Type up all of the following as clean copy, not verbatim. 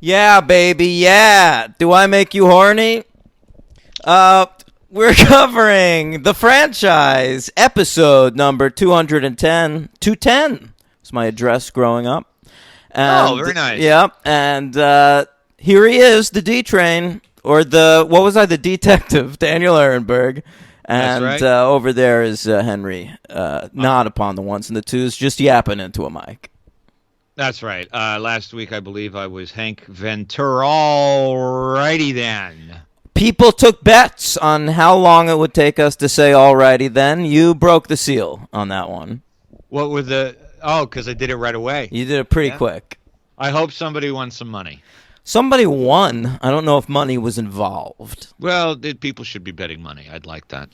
Yeah, baby, yeah. Do I make you horny? We're covering the franchise, episode number 210. 210 was my address growing up. And, very nice. Yep, and here he is, the D-Train, or the detective, Daniel Ehrenberg. And That's right. Over there is Henry, not upon the ones and the twos, just yapping into a mic. That's right. Last week, I believe I was Hank Ventura. Alrighty then. People took bets on how long it would take us to say alrighty then. You broke the seal on that one. What were the... Oh, because I did it right away. You did it pretty quick. I hope somebody won some money. Somebody won. I don't know if money was involved. Well, people should be betting money. I'd like that.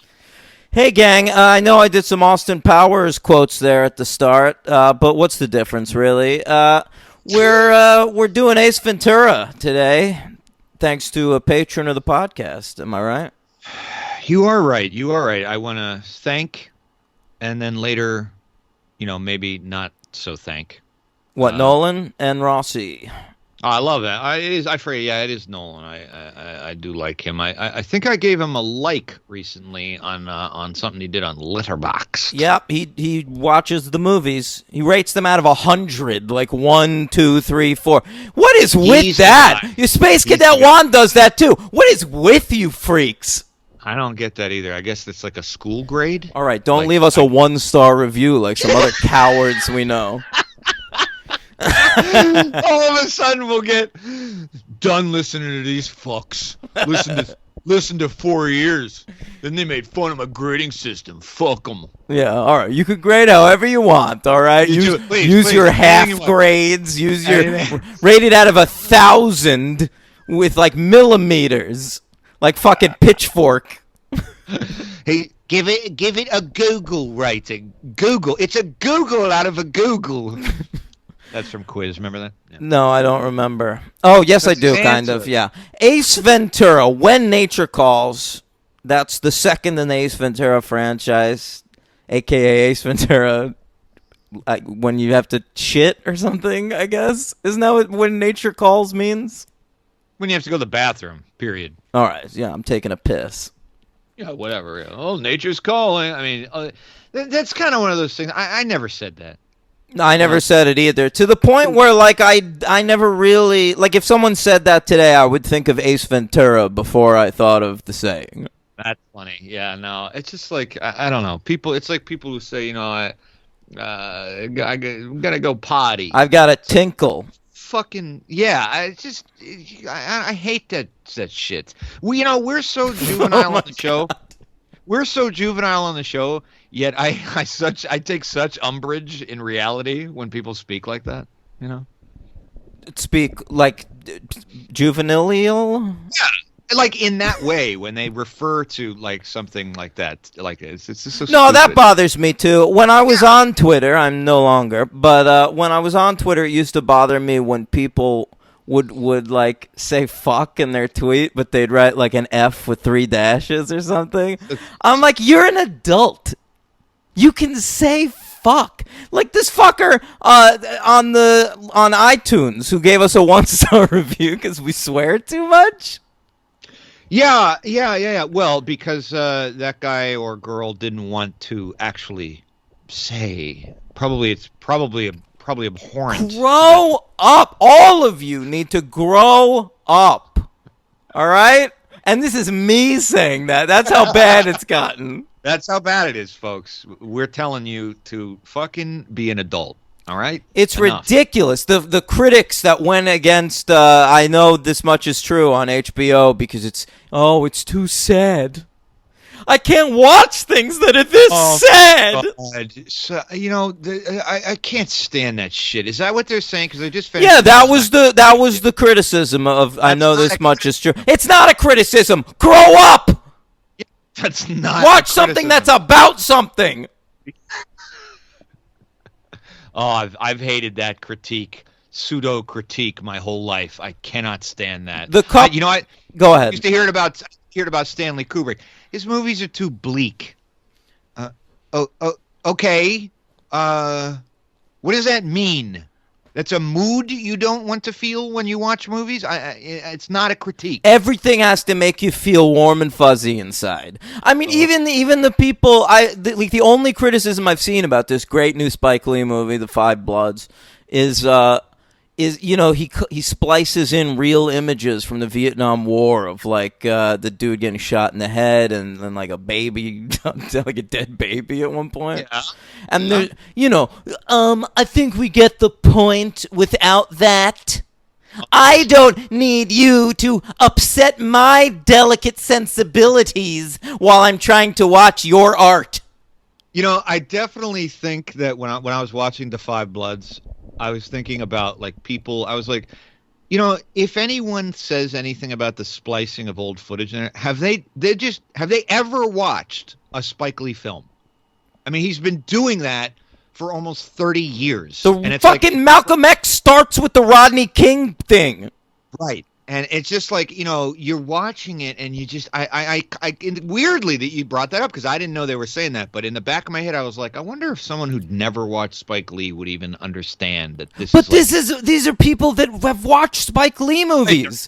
Hey, gang, I know I did some Austin Powers quotes there at the start, but what's the difference, really? We're doing Ace Ventura today, thanks to a patron of the podcast. Am I right? You are right. You are right. I want to thank, and then later, maybe not so thank. What, Nolan and Rossi? Oh, I love that. It is Nolan. I do like him. I think I gave him a like recently on something he did on Letterboxd. Yep, he watches the movies. He rates them out of 100, like 1, 2, 3, 4. What is with that? Your Space Cadet Juan does that too. What is with you freaks? I don't get that either. I guess it's like a school grade. All right, don't leave us a 1-star review like some other cowards we know. All of a sudden we'll get done listening to these fucks. Listen to 4 years. Then they made fun of my grading system. Fuck them. Yeah, all right. You can grade however you want, all right? Use your half grades. Use your rated out of 1,000 with like millimeters, like fucking Pitchfork. Hey, give it a Google rating. Google. It's a Google out of a Google. That's from Quiz. Remember that? Yeah. No, I don't remember. Oh, yes, I do, kind of, yeah. Ace Ventura, When Nature Calls. That's the second in the Ace Ventura franchise, a.k.a. Ace Ventura, when you have to shit or something, I guess. Isn't that what When Nature Calls means? When you have to go to the bathroom, period. All right, yeah, I'm taking a piss. Yeah, whatever. Oh, nature's calling. I mean, that's kind of one of those things. I never said that. No, I never said it either. To the point where, like, I never really... Like, if someone said that today, I would think of Ace Ventura before I thought of the saying. That's funny. Yeah, no. It's just like, I don't know. It's like people who say, I gotta go potty. I've got a tinkle. Fucking, yeah. I hate that shit. We're so juvenile on the show. We're so juvenile on the show, yet I take such umbrage in reality when people speak like that, Speak like juvenile? Yeah, like in that way when they refer to like something like that. Like it's just so stupid. No, that bothers me too. When I was on Twitter, I'm no longer, but when I was on Twitter, it used to bother me when people would like say fuck in their tweet, but they'd write like an F with 3 dashes or something. I'm like, you're an adult. You can say fuck. Like this fucker on iTunes who gave us a 1-star review because we swear too much. Yeah. Well, because that guy or girl didn't want to actually say. It's probably abhorrent. Grow up. All of you need to grow up. All right? And this is me saying that. That's how bad it's gotten. That's how bad it is, folks. We're telling you to fucking be an adult. All right? It's ridiculous. The critics that went against, I know this much is true on HBO because it's too sad. I can't watch things that are this sad. God. So, I can't stand that shit. Is that what they're saying? Because I just finished. Yeah, that was the criticism of. I know this much is true. It's not a criticism. Grow up. Yeah, that's not. Watch something that's about something. Oh, I've hated that pseudo critique my whole life. I cannot stand that. Go ahead. I used to hear it about Stanley Kubrick. His movies are too bleak. Okay. What does that mean? That's a mood you don't want to feel when you watch movies. It's not a critique. Everything has to make you feel warm and fuzzy inside. I mean, Oh. even the people like the only criticism I've seen about this great new Spike Lee movie, The Five Bloods, is he splices in real images from the Vietnam War of like the dude getting shot in the head and like a baby, like a dead baby at one point. Yeah. And there, I think we get the point without that. I don't need you to upset my delicate sensibilities while I'm trying to watch your art. I definitely think that when I was watching The Five Bloods, I was thinking about like people. I was like, if anyone says anything about the splicing of old footage, have they ever watched a Spike Lee film? I mean, he's been doing that for almost 30 years. The and it's fucking like, Malcolm X starts with the Rodney King thing. right. And it's just like, you're watching it and you just, weirdly that you brought that up because I didn't know they were saying that. But in the back of my head, I was like, I wonder if someone who'd never watched Spike Lee would even understand that this But is these are people that have watched Spike Lee movies.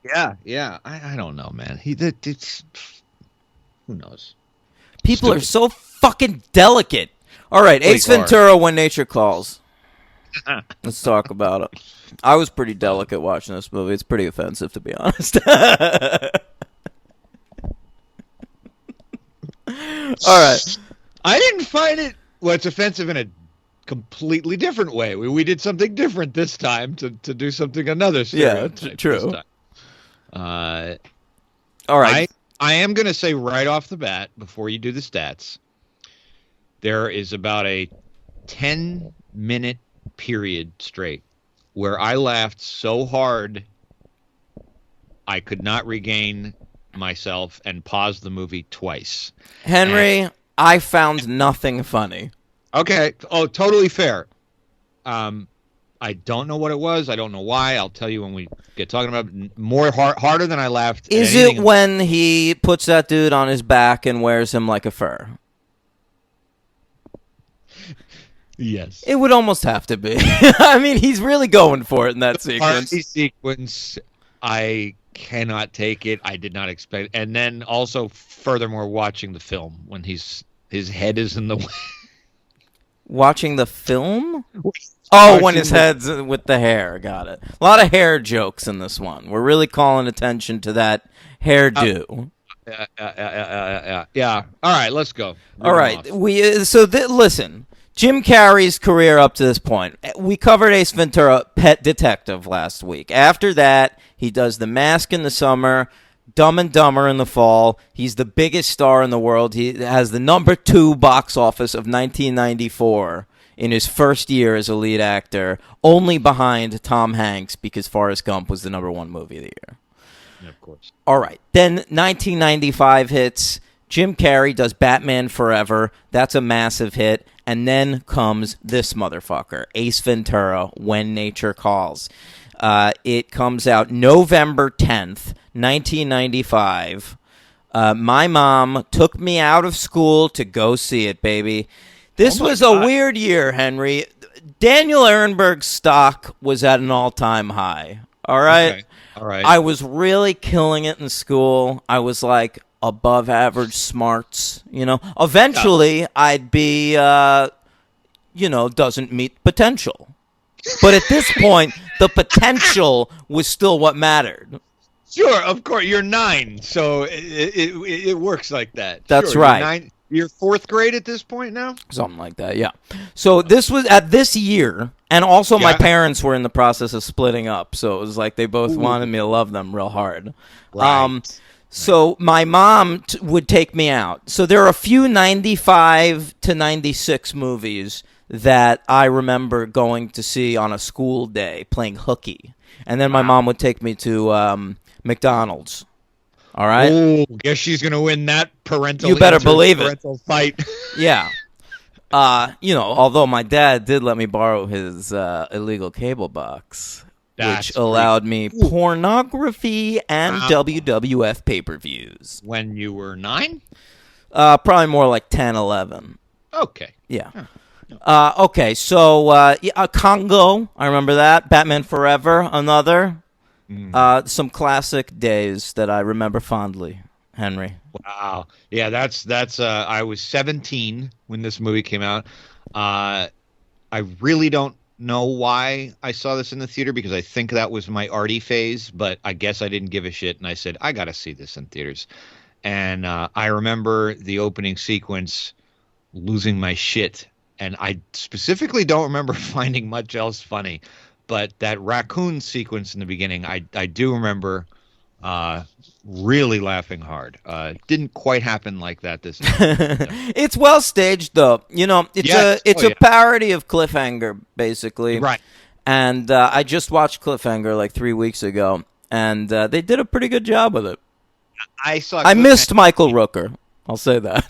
Yeah. I don't know, man. It's, who knows? People Stupid. are so fucking delicate. All right, Really Ace hard. Ventura, When Nature Calls. Let's talk about it. I was pretty delicate watching this movie. It's pretty offensive, to be honest. All right. I didn't find it. Well, it's offensive in a completely different way. We did something different this time to do something another stereotype. true. This time. All right. I am going to say right off the bat, before you do the stats, there is about a 10-minute period straight where I laughed so hard I could not regain myself and paused the movie twice. Henry, I found nothing funny. Okay. Oh, totally fair. I don't know what it was. I don't know why. I'll tell you when we get talking about it. More harder than I laughed. Is it when he puts that dude on his back and wears him like a fur? Yes. It would almost have to be. I mean, he's really going for it in that sequence. Party sequence, I cannot take it. I did not expect. And then also, furthermore, watching the film when his head is in the way. Watching the film? Oh, when his head's with the hair. Got it. A lot of hair jokes in this one. We're really calling attention to that hairdo. Yeah. All right, let's go. All right. Listen. Jim Carrey's career up to this point. We covered Ace Ventura, Pet Detective, last week. After that, he does The Mask in the summer, Dumb and Dumber in the fall. He's the biggest star in the world. He has the #2 box office of 1994 in his first year as a lead actor, only behind Tom Hanks because Forrest Gump was the #1 movie of the year. Yeah, of course. All right. Then 1995 hits. Jim Carrey does Batman Forever. That's a massive hit. And then comes this motherfucker, Ace Ventura, When Nature Calls. It comes out November 10th, 1995. My mom took me out of school to go see it, baby. This was a weird year, Henry. Daniel Ehrenberg's stock was at an all-time high. All right? Okay. All right. I was really killing it in school. I was like above average smarts, Eventually, I'd be, doesn't meet potential. But at this point, the potential was still what mattered. Sure, of course. You're 9, so it works like that. That's sure, right. You're 4th grade at this point now? Something like that, yeah. So this was at this year, and also my parents were in the process of splitting up, so it was like they both wanted me to love them real hard. Right. So my mom would take me out. So there are a few 95 to 96 movies that I remember going to see on a school day, playing hooky. And then my mom would take me to McDonald's. All right? Oh, guess she's going to win that parental You better believe it. parental fight. Yeah. Although my dad did let me borrow his illegal cable box. That's which allowed me pornography and WWF pay-per-views. When you were 9? Probably more like 10, 11. Okay. Yeah. Okay, so Congo, I remember that. Batman Forever, another. Some classic days that I remember fondly, Henry. Wow. Yeah, that's I was 17 when this movie came out. I really don't know why I saw this in the theater because I think that was my arty phase, but I guess I didn't give a shit and I said I got to see this in theaters. And I remember the opening sequence losing my shit, and I specifically don't remember finding much else funny, but that raccoon sequence in the beginning, I do remember uh, really laughing hard. Didn't quite happen like that this time. It's well staged, though. You know, Yes. it's Oh a yeah. parody of Cliffhanger, basically. Right. And I just watched Cliffhanger like 3 weeks ago, and they did a pretty good job with it. I saw I Cliffhanger. missed Michael Rooker. I'll say that.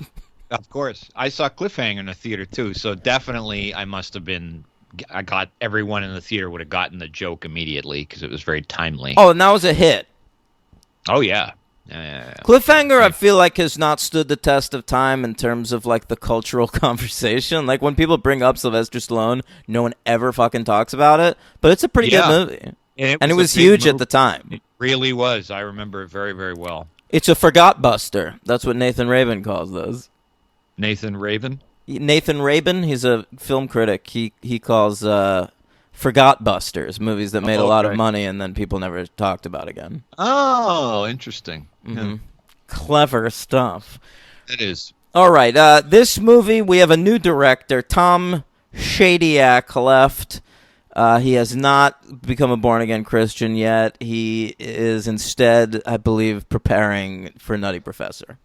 Of course, I saw Cliffhanger in the theater too. So definitely, I must have been. I got everyone in the theater would have gotten the joke immediately because it was very timely. Oh, and that was a hit. Oh yeah. Yeah, yeah, yeah. Cliffhanger, I feel like, has not stood the test of time in terms of like the cultural conversation. Like when people bring up Sylvester Stallone, no one ever fucking talks about it. But it's a pretty Yeah. good movie, and it a was big huge at movie. the time. It really was. I remember it very, very well. It's a forgot buster. That's what Nathan Rabin calls those. Nathan Raven. Nathan Rabin, he's a film critic. He calls forgot busters movies that made a lot of Okay. money and then people never talked about again. Oh, interesting. Yeah, Clever stuff. it is. All right, this movie, we have a new director, Tom Shadyac, left. He has not become a born-again Christian yet. He is instead, I believe, preparing for Nutty Professor.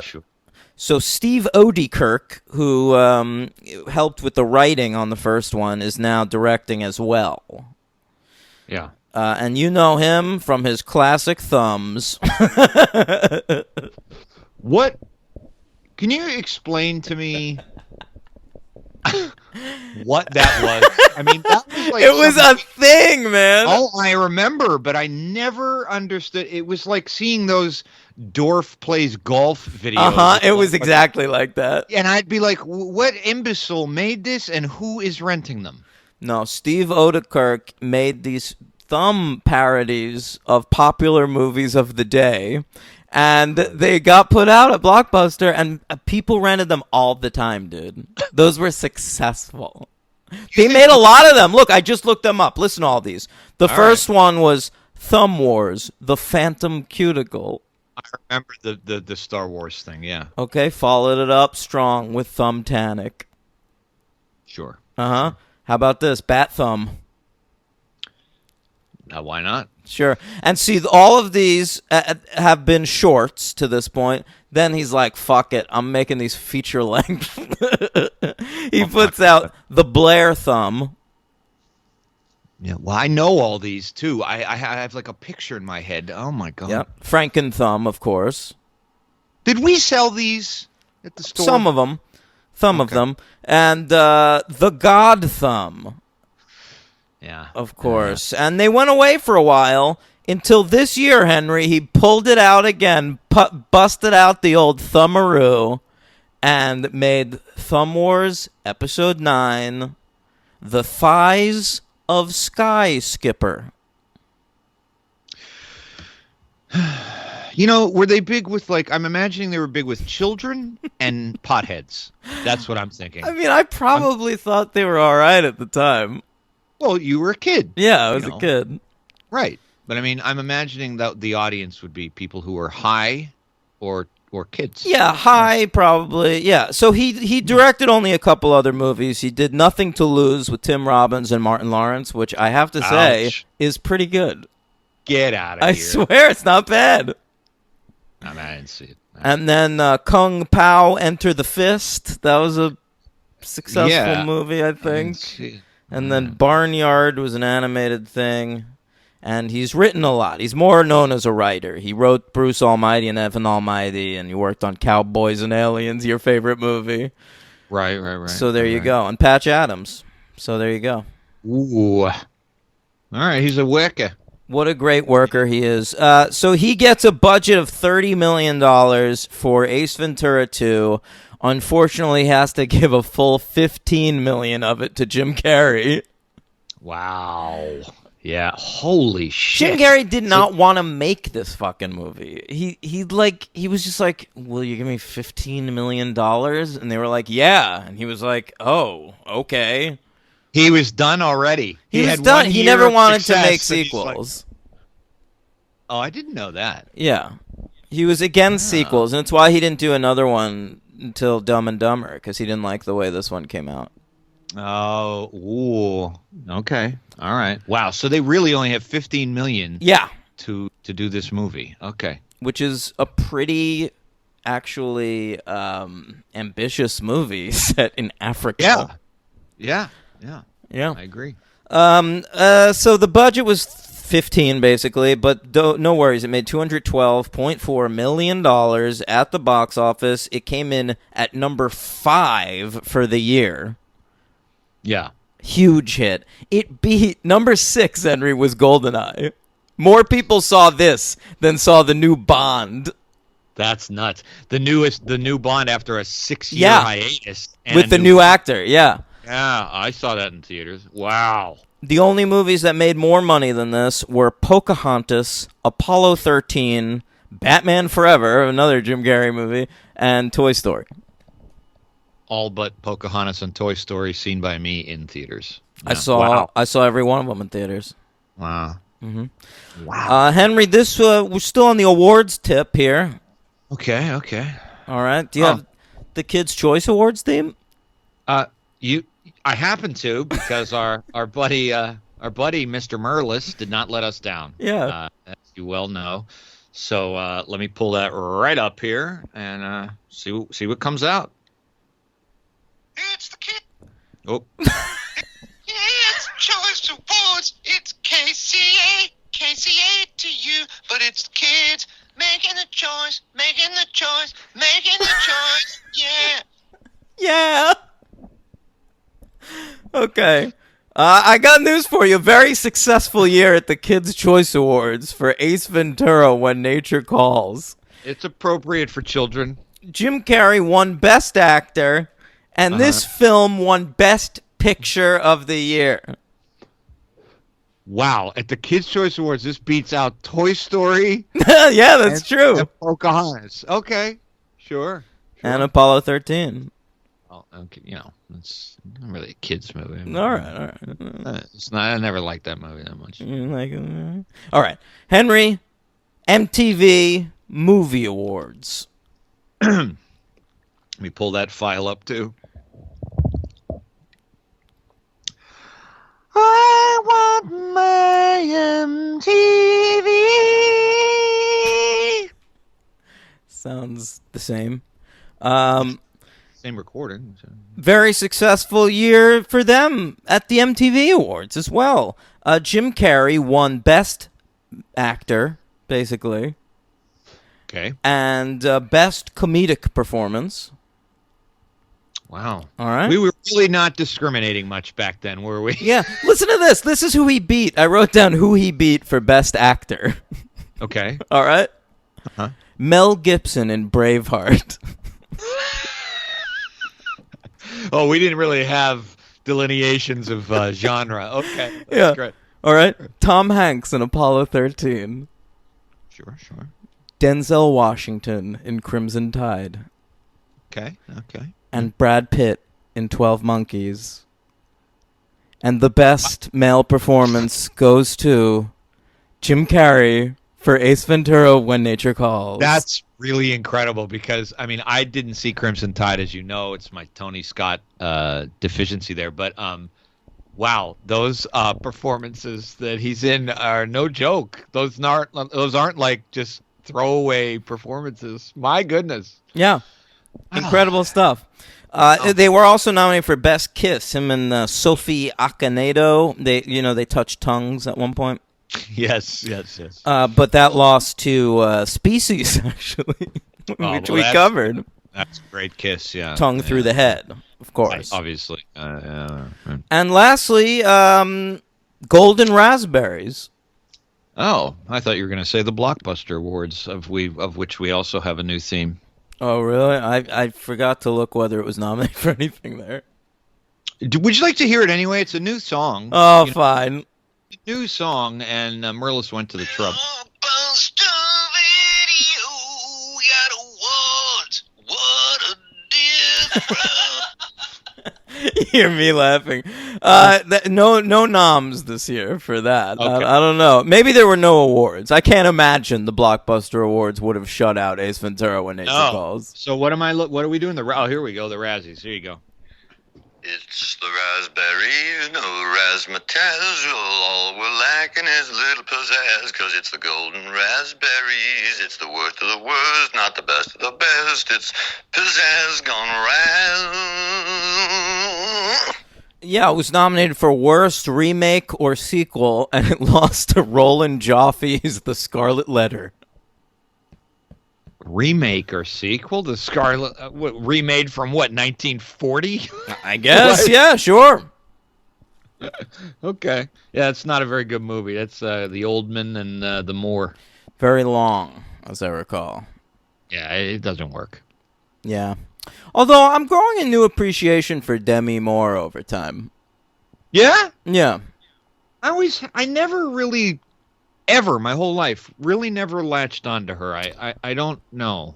Sure. So Steve Odekirk, who helped with the writing on the first one, is now directing as well. Yeah. And you know him from his classic Thumbs. What? Can you explain to me what that was? I mean, that was like It was a thing, man. Oh, I remember, but I never understood. It was like seeing those Dorf plays golf videos. It was exactly like that. And I'd be like, what imbecile made this and who is renting them? No, Steve Odekirk made these thumb parodies of popular movies of the day, and they got put out at Blockbuster, and people rented them all the time, dude. Those were successful. They made a lot of them. Look, I just looked them up. Listen to all these. The first one was Thumb Wars, The Phantom Cuticle. I remember the Star Wars thing, yeah. Okay, followed it up strong with Thumbtanic. Sure. Uh-huh. How about this? Bat Thumb. Why not? Sure. And see, all of these have been shorts to this point. Then he's like, fuck it. I'm making these feature length. He puts out The Blair Thumb. Yeah, well, I know all these too. I have like a picture in my head. Oh my god. Yep. Franken Thumb, of course. Did we sell these at the store? Some of them. Some of them. And The God Thumb, Yeah. of course. And they went away for a while until this year, Henry. He pulled it out again, busted out the old thumbaroo, and made Thumb Wars Episode 9, The Thighs of Sky Skipper. You know, were they big with like? I'm imagining they were big with children and potheads. That's what I'm thinking. I mean, I probably thought they were all right at the time. Well, you were a kid. Yeah, I was a kid. Right. But I mean, I'm imagining that the audience would be people who are high or kids. Yeah, high probably. Yeah. So he directed only a couple other movies. He did Nothing to Lose with Tim Robbins and Martin Lawrence, which I have to say Ouch. is pretty good. Get out of I here. swear it's not bad. I mean, I didn't see it. And then Kung Pao Enter the Fist. That was a successful movie, I didn't think. see it. And then Barnyard was an animated thing. And he's written a lot. He's more known as a writer. He wrote Bruce Almighty and Evan Almighty, and he worked on Cowboys and Aliens, your favorite movie. Right. So there you go. And Patch Adams. So there you go. Ooh. All right, he's a worker. What a great worker he is. So he gets a budget of $30 million for Ace Ventura 2 unfortunately has to give a full $15 million of it to Jim Carrey. Wow. Yeah. Holy shit. Jim Carrey did not want to make this fucking movie. He was just like, "Will you give me $15 million?" And they were like, "Yeah." And he was like, "Oh, okay." He was done already. He was had done. 1 He year never of wanted to success, make and he's sequels. like, oh, I didn't know that. Yeah. He was against sequels, and it's why he didn't do another one until Dumb and Dumber, because he didn't like the way this one came out. Oh, ooh. Okay. All right. Wow. So they really only have 15 million Yeah. to do this movie. Okay. Which is a pretty, actually, ambitious movie set in Africa. Yeah. Yeah. Yeah. Yeah. I agree. So the budget was 15 basically, but no worries. It made $212.4 million at the box office. It came in at number 5 for the year. Yeah. Huge hit. It beat number 6, Henry, was GoldenEye. More people saw this than saw the new Bond. That's nuts. The new Bond after a 6-year hiatus. And with the new actor, yeah. Yeah, I saw that in theaters. Wow. The only movies that made more money than this were Pocahontas, Apollo 13, Batman Forever, another Jim Carrey movie, and Toy Story. All but Pocahontas and Toy Story seen by me in theaters. Yeah. I saw every one of them in theaters. Wow. Mm-hmm. Wow. Henry, we're still on the awards tip here. Okay. All right. Do you have the Kids' Choice Awards theme? I happen to, because our buddy Mr. Merlis did not let us down. Yeah. As you well know. So let me pull that right up here and see what comes out. It's the kid. Oh. It's Choice Awards. It's KCA to you, but it's the kids making the choice. Yeah. Yeah. Okay. I got news for you. Very successful year at the Kids' Choice Awards for Ace Ventura When Nature Calls. It's appropriate for children. Jim Carrey won Best Actor, and this film won Best Picture of the Year. Wow. At the Kids' Choice Awards, this beats out Toy Story. Yeah, that's true. And Pocahontas. Okay. Sure. And Apollo 13. Oh, okay. It's not really a kids movie. All right. It's not. I never liked that movie that much. All right. Henry, MTV Movie Awards. Let me pull that file up too. I want my MTV. Sounds the same. Same recording. So. Very successful year for them at the MTV Awards as well. Jim Carrey won Best Actor, basically. Okay. And Best Comedic Performance. Wow. All right. We were really not discriminating much back then, were we? Yeah. Listen to this. This is who he beat. I wrote down who he beat for Best Actor. Okay. All right. Uh-huh. Mel Gibson in Braveheart. Oh, we didn't really have delineations of genre. Okay. Yeah. Great. All right. Tom Hanks in Apollo 13. Sure. Denzel Washington in Crimson Tide. Okay. And Brad Pitt in 12 Monkeys. And the best male performance goes to Jim Carrey for Ace Ventura When Nature Calls. That's really incredible because, I didn't see Crimson Tide, as you know. It's my Tony Scott deficiency there. But, wow, those performances that he's in are no joke. Those aren't like just throwaway performances. My goodness. Yeah. Incredible stuff. They were also nominated for Best Kiss. Him and Sophie Akenedo. They touched tongues at one point. Yes. But that lost to Species, actually, which we covered. That's a great kiss, yeah. Tongue through the head, of course. Obviously. And lastly, Golden Raspberries. Oh, I thought you were going to say the Blockbuster Awards, of which we also have a new theme. Oh, really? I forgot to look whether it was nominated for anything there. Would you like to hear it anyway? It's a new song. Oh, fine. New song, and Merlis went to the trouble. Blockbuster video got awards. What a difference. You hear me laughing. No noms this year for that. Okay. I don't know. Maybe there were no awards. I can't imagine the Blockbuster Awards would have shut out Ace Ventura when nature calls. So what are we doing? Oh, here we go. The Razzies. Here you go. It's the raspberries, no razzmatazz. All we're lacking is a little pizzazz, 'cause it's the golden raspberries. It's the worst of the worst, not the best of the best. It's pizzazz gone raz. Yeah, it was nominated for Worst Remake or Sequel, and it lost to Roland Joffe's The Scarlet Letter. Remake or sequel to Scarlet? Remade from what? 1940? I guess, What? yeah, sure. Okay. Yeah, it's not a very good movie. That's the Oldman and the Moore. Very long, as I recall. Yeah, it doesn't work. Yeah. Although I'm growing a new appreciation for Demi Moore over time. Yeah? Yeah. I never really, ever, my whole life, really never latched onto her. I don't know.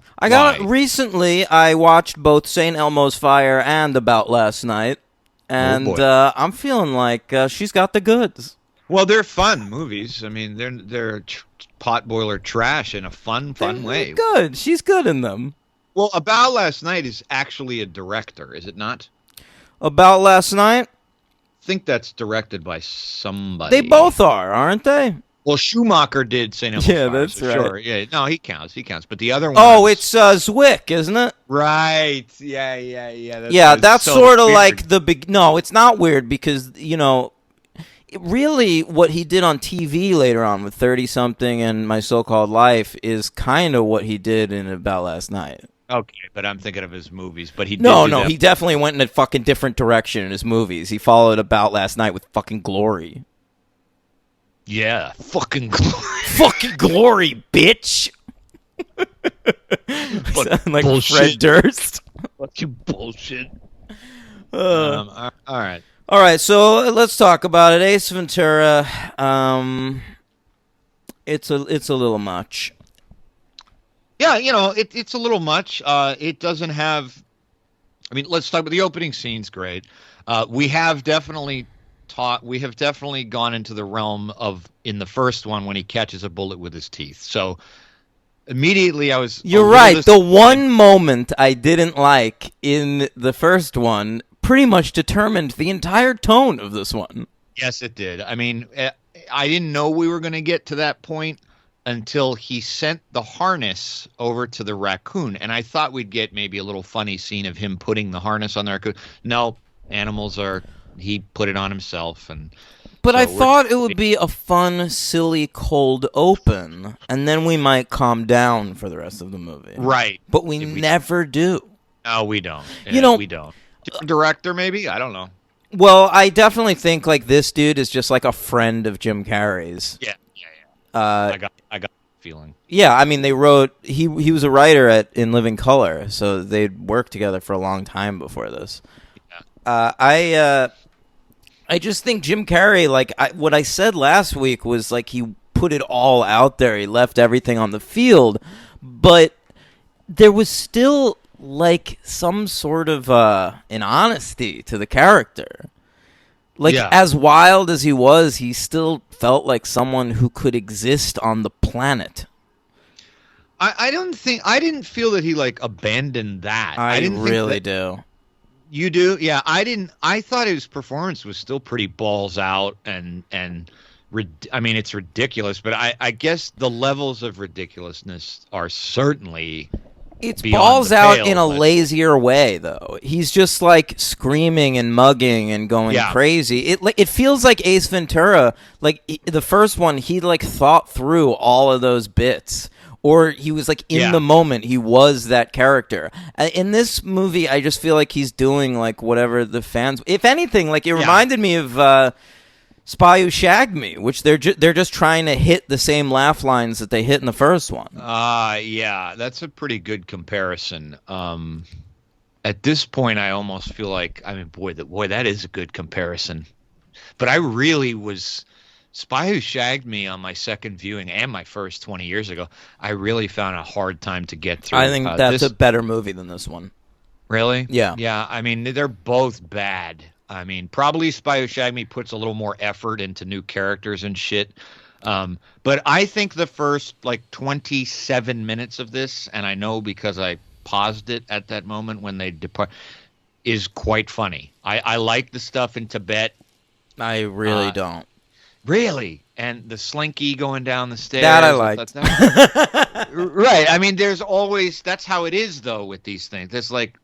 Recently, I watched both St. Elmo's Fire and About Last Night, and boy. I'm feeling like she's got the goods. Well, they're fun movies. I mean, they're potboiler trash in a fun way. Good. She's good in them. Well, About Last Night is actually a director, is it not? About Last Night? I think that's directed by somebody. They both are, aren't they? Well, Schumacher did St. Elmo's Yeah, Fire, that's so right. Sure. Yeah, no, he counts. But the other one. Oh, it's Zwick, isn't it? right. Yeah. That's so sort of weird. like the big. No, it's not weird because really what he did on TV later on with 30 Something and My So-Called Life is kind of what he did in About Last Night. Okay, but I'm thinking of his movies. But he did No, do that. he definitely went in a fucking different direction in his movies. He followed About Last Night with fucking Glory. Yeah, fucking glory. Fucking Glory, bitch. Sound like bullshit. Fred Durst. Fucking bullshit. Uh. All right. All right, so let's talk about it. Ace Ventura. It's a little much. Yeah, it's a little much. It doesn't have. I mean, let's talk about the opening scene's great. We have definitely gone into the realm of in the first one when he catches a bullet with his teeth. So immediately I was. You're right. The one moment I didn't like in the first one pretty much determined the entire tone of this one. Yes, it did. I mean, I didn't know we were going to get to that point until he sent the harness over to the raccoon. And I thought we'd get maybe a little funny scene of him putting the harness on the raccoon. No, he put it on himself. But I thought it would be a fun, silly, cold open, and then we might calm down for the rest of the movie. Right. But we never do. No, we don't. We don't. Different director, maybe? I don't know. Well, I definitely think like this dude is just like a friend of Jim Carrey's. Yeah. I got the feeling. Yeah, I mean, they wrote. He was a writer in Living Color, so they'd worked together for a long time before this. Yeah. I just think Jim Carrey, like what I said last week, was like he put it all out there. He left everything on the field, but there was still like some sort of an honesty to the character. Like, as wild as he was, he still felt like someone who could exist on the planet. I didn't feel that he like abandoned that. I didn't really do. You do? Yeah, I didn't. I thought his performance was still pretty balls out and I mean, it's ridiculous, but I guess the levels of ridiculousness are certainly. It's balls out in a lazier way, though. He's just like screaming and mugging and going crazy. It feels like Ace Ventura. Like the first one, he like thought through all of those bits, or he was like in the moment. He was that character. In this movie, I just feel like he's doing like whatever the fans. If anything, like it reminded me of Spy Who Shagged Me, which they're just trying to hit the same laugh lines that they hit in the first one. Yeah, that's a pretty good comparison. At this point, I almost feel like, I mean, boy, that is a good comparison. But I really was Spy Who Shagged Me on my second viewing and my first 20 years ago. I really found a hard time to get through. I think that's a better movie than this one. Really? Yeah. Yeah. I mean, they're both bad. I mean, probably Spy Who Shagged Me puts a little more effort into new characters and shit. But I think the first like 27 minutes of this, and I know because I paused it at that moment when they depart, is quite funny. I like the stuff in Tibet. I really don't. Really? And the slinky going down the stairs. That I liked. Right. I mean, there's always, that's how it is though with these things. There's like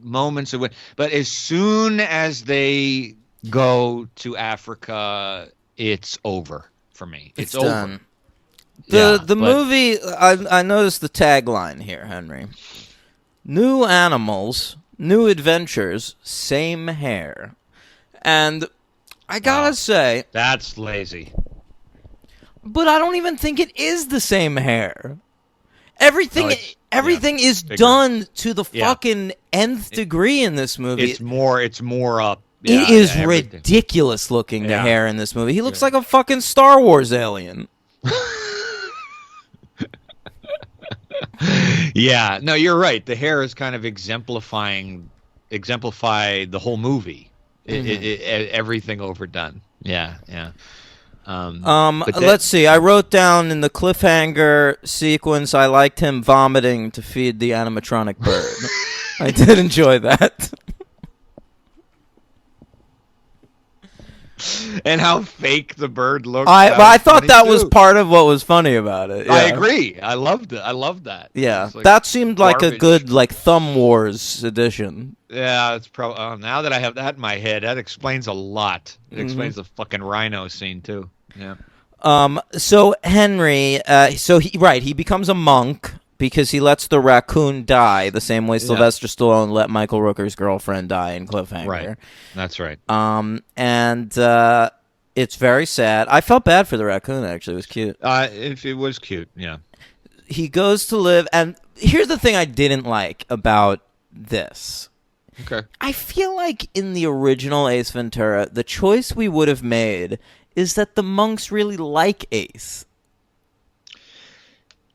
moments of it, but as soon as they go to Africa, it's over for me. It's over. Done. The movie, I noticed the tagline here, Henry. New animals, new adventures, same hair. And I gotta say, that's lazy. But I don't even think it is the same hair. Everything is bigger. Done to the fucking nth degree in this movie. It's more up. It is ridiculous looking, the hair in this movie. He looks like a fucking Star Wars alien. Yeah, no, you're right. The hair is kind of exemplify the whole movie. Everything overdone. Yeah. Let's see. I wrote down in the cliffhanger sequence, I liked him vomiting to feed the animatronic bird. I did enjoy that. And how fake the bird looked. I thought that was part of what was funny about it. Yeah. I agree. I loved it. I loved that. Yeah, like that seemed like garbage. a good Thumb Wars edition. Yeah, it's probably now that I have that in my head, that explains a lot. It explains the fucking rhino scene too. Yeah. So Henry, he becomes a monk because he lets the raccoon die the same way Sylvester Stallone let Michael Rooker's girlfriend die in Cliffhanger. Right. That's right. And it's very sad. I felt bad for the raccoon, actually. It was cute. If it was cute, yeah. He goes to live, and here's the thing I didn't like about this. Okay. I feel like in the original Ace Ventura, the choice we would have made is that the monks really like Ace.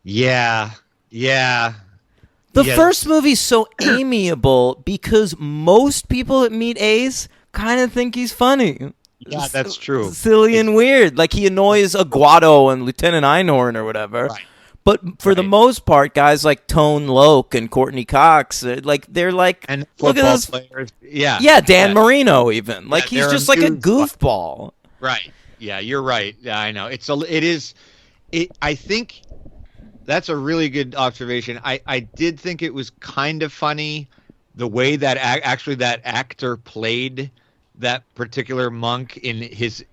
Yeah. The first movie's so amiable because most people that meet Ace kind of think he's funny. Yeah, that's true. Silly and weird. Like he annoys Aguado and Lieutenant Einhorn or whatever. Right. But for the most part, guys like Tone Loc and Courtney Cox, they're like, and look at this. Players. Yeah. Yeah, Dan Marino even. Like he's just like a goofball. Right. Yeah, you're right. Yeah, I know. I think that's a really good observation. I did think it was kind of funny the way that actually that actor played that particular monk in his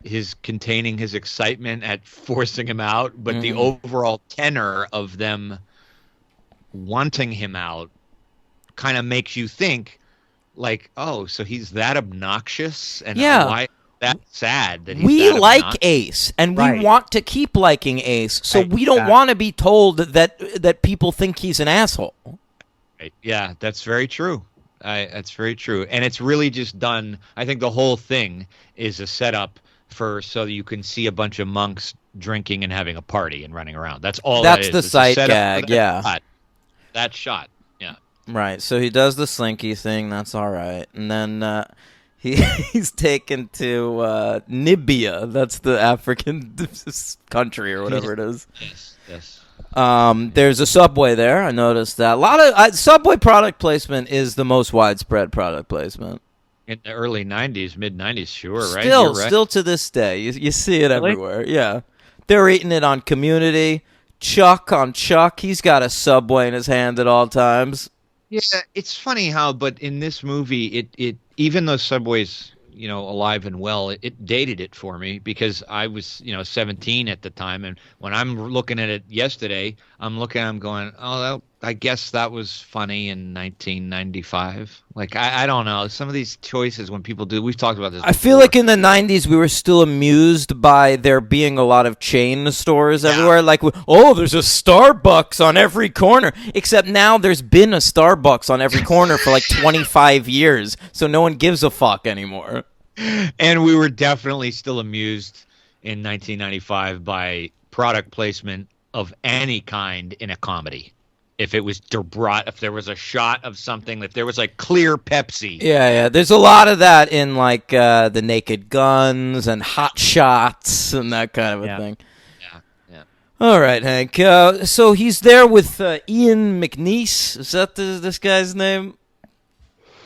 containing his excitement at forcing him out, but the overall tenor of them wanting him out kind of makes you think like, oh, so he's that obnoxious and why that sad that he's we that like obnoxious? Ace and we want to keep liking Ace, so we don't want to be told that people think he's an asshole. Right. Yeah, that's very true. That's very true, and it's really just done. I think the whole thing is a setup so you can see a bunch of monks drinking and having a party and running around. That's all. That's the sight gag. That shot. Yeah. Right. So he does the slinky thing. That's all right, and then he's taken to Nibia. That's the African country or whatever it is. Yes. There's a Subway there. I noticed that. A lot of Subway product placement is the most widespread product placement. In the early 90s, mid-90s, sure, right? Still to this day. You see it everywhere. Yeah. They're eating it on Community. Chuck on Chuck. He's got a Subway in his hand at all times. Yeah, it's funny how, but in this movie, it even though Subway's, alive and well, it dated it for me because I was, 17 at the time. And when I'm looking at it yesterday, I'm going, oh, I guess that was funny in 1995. Like I don't know. Some of these choices when people do, we've talked about this I feel before. like in the 90s we were still amused by there being a lot of chain stores everywhere. Like, oh, there's a Starbucks on every corner. Except now there's been a Starbucks on every corner for like 25 years. So no one gives a fuck anymore. And we were definitely still amused in 1995 by product placement of any kind in a comedy. If it was brought, if there was a shot of something, if there was like clear Pepsi. Yeah. There's a lot of that in like the Naked Guns and Hot Shots and that kind of a thing. Yeah. All right, Hank. So he's there with Ian McNeice. Is that this guy's name?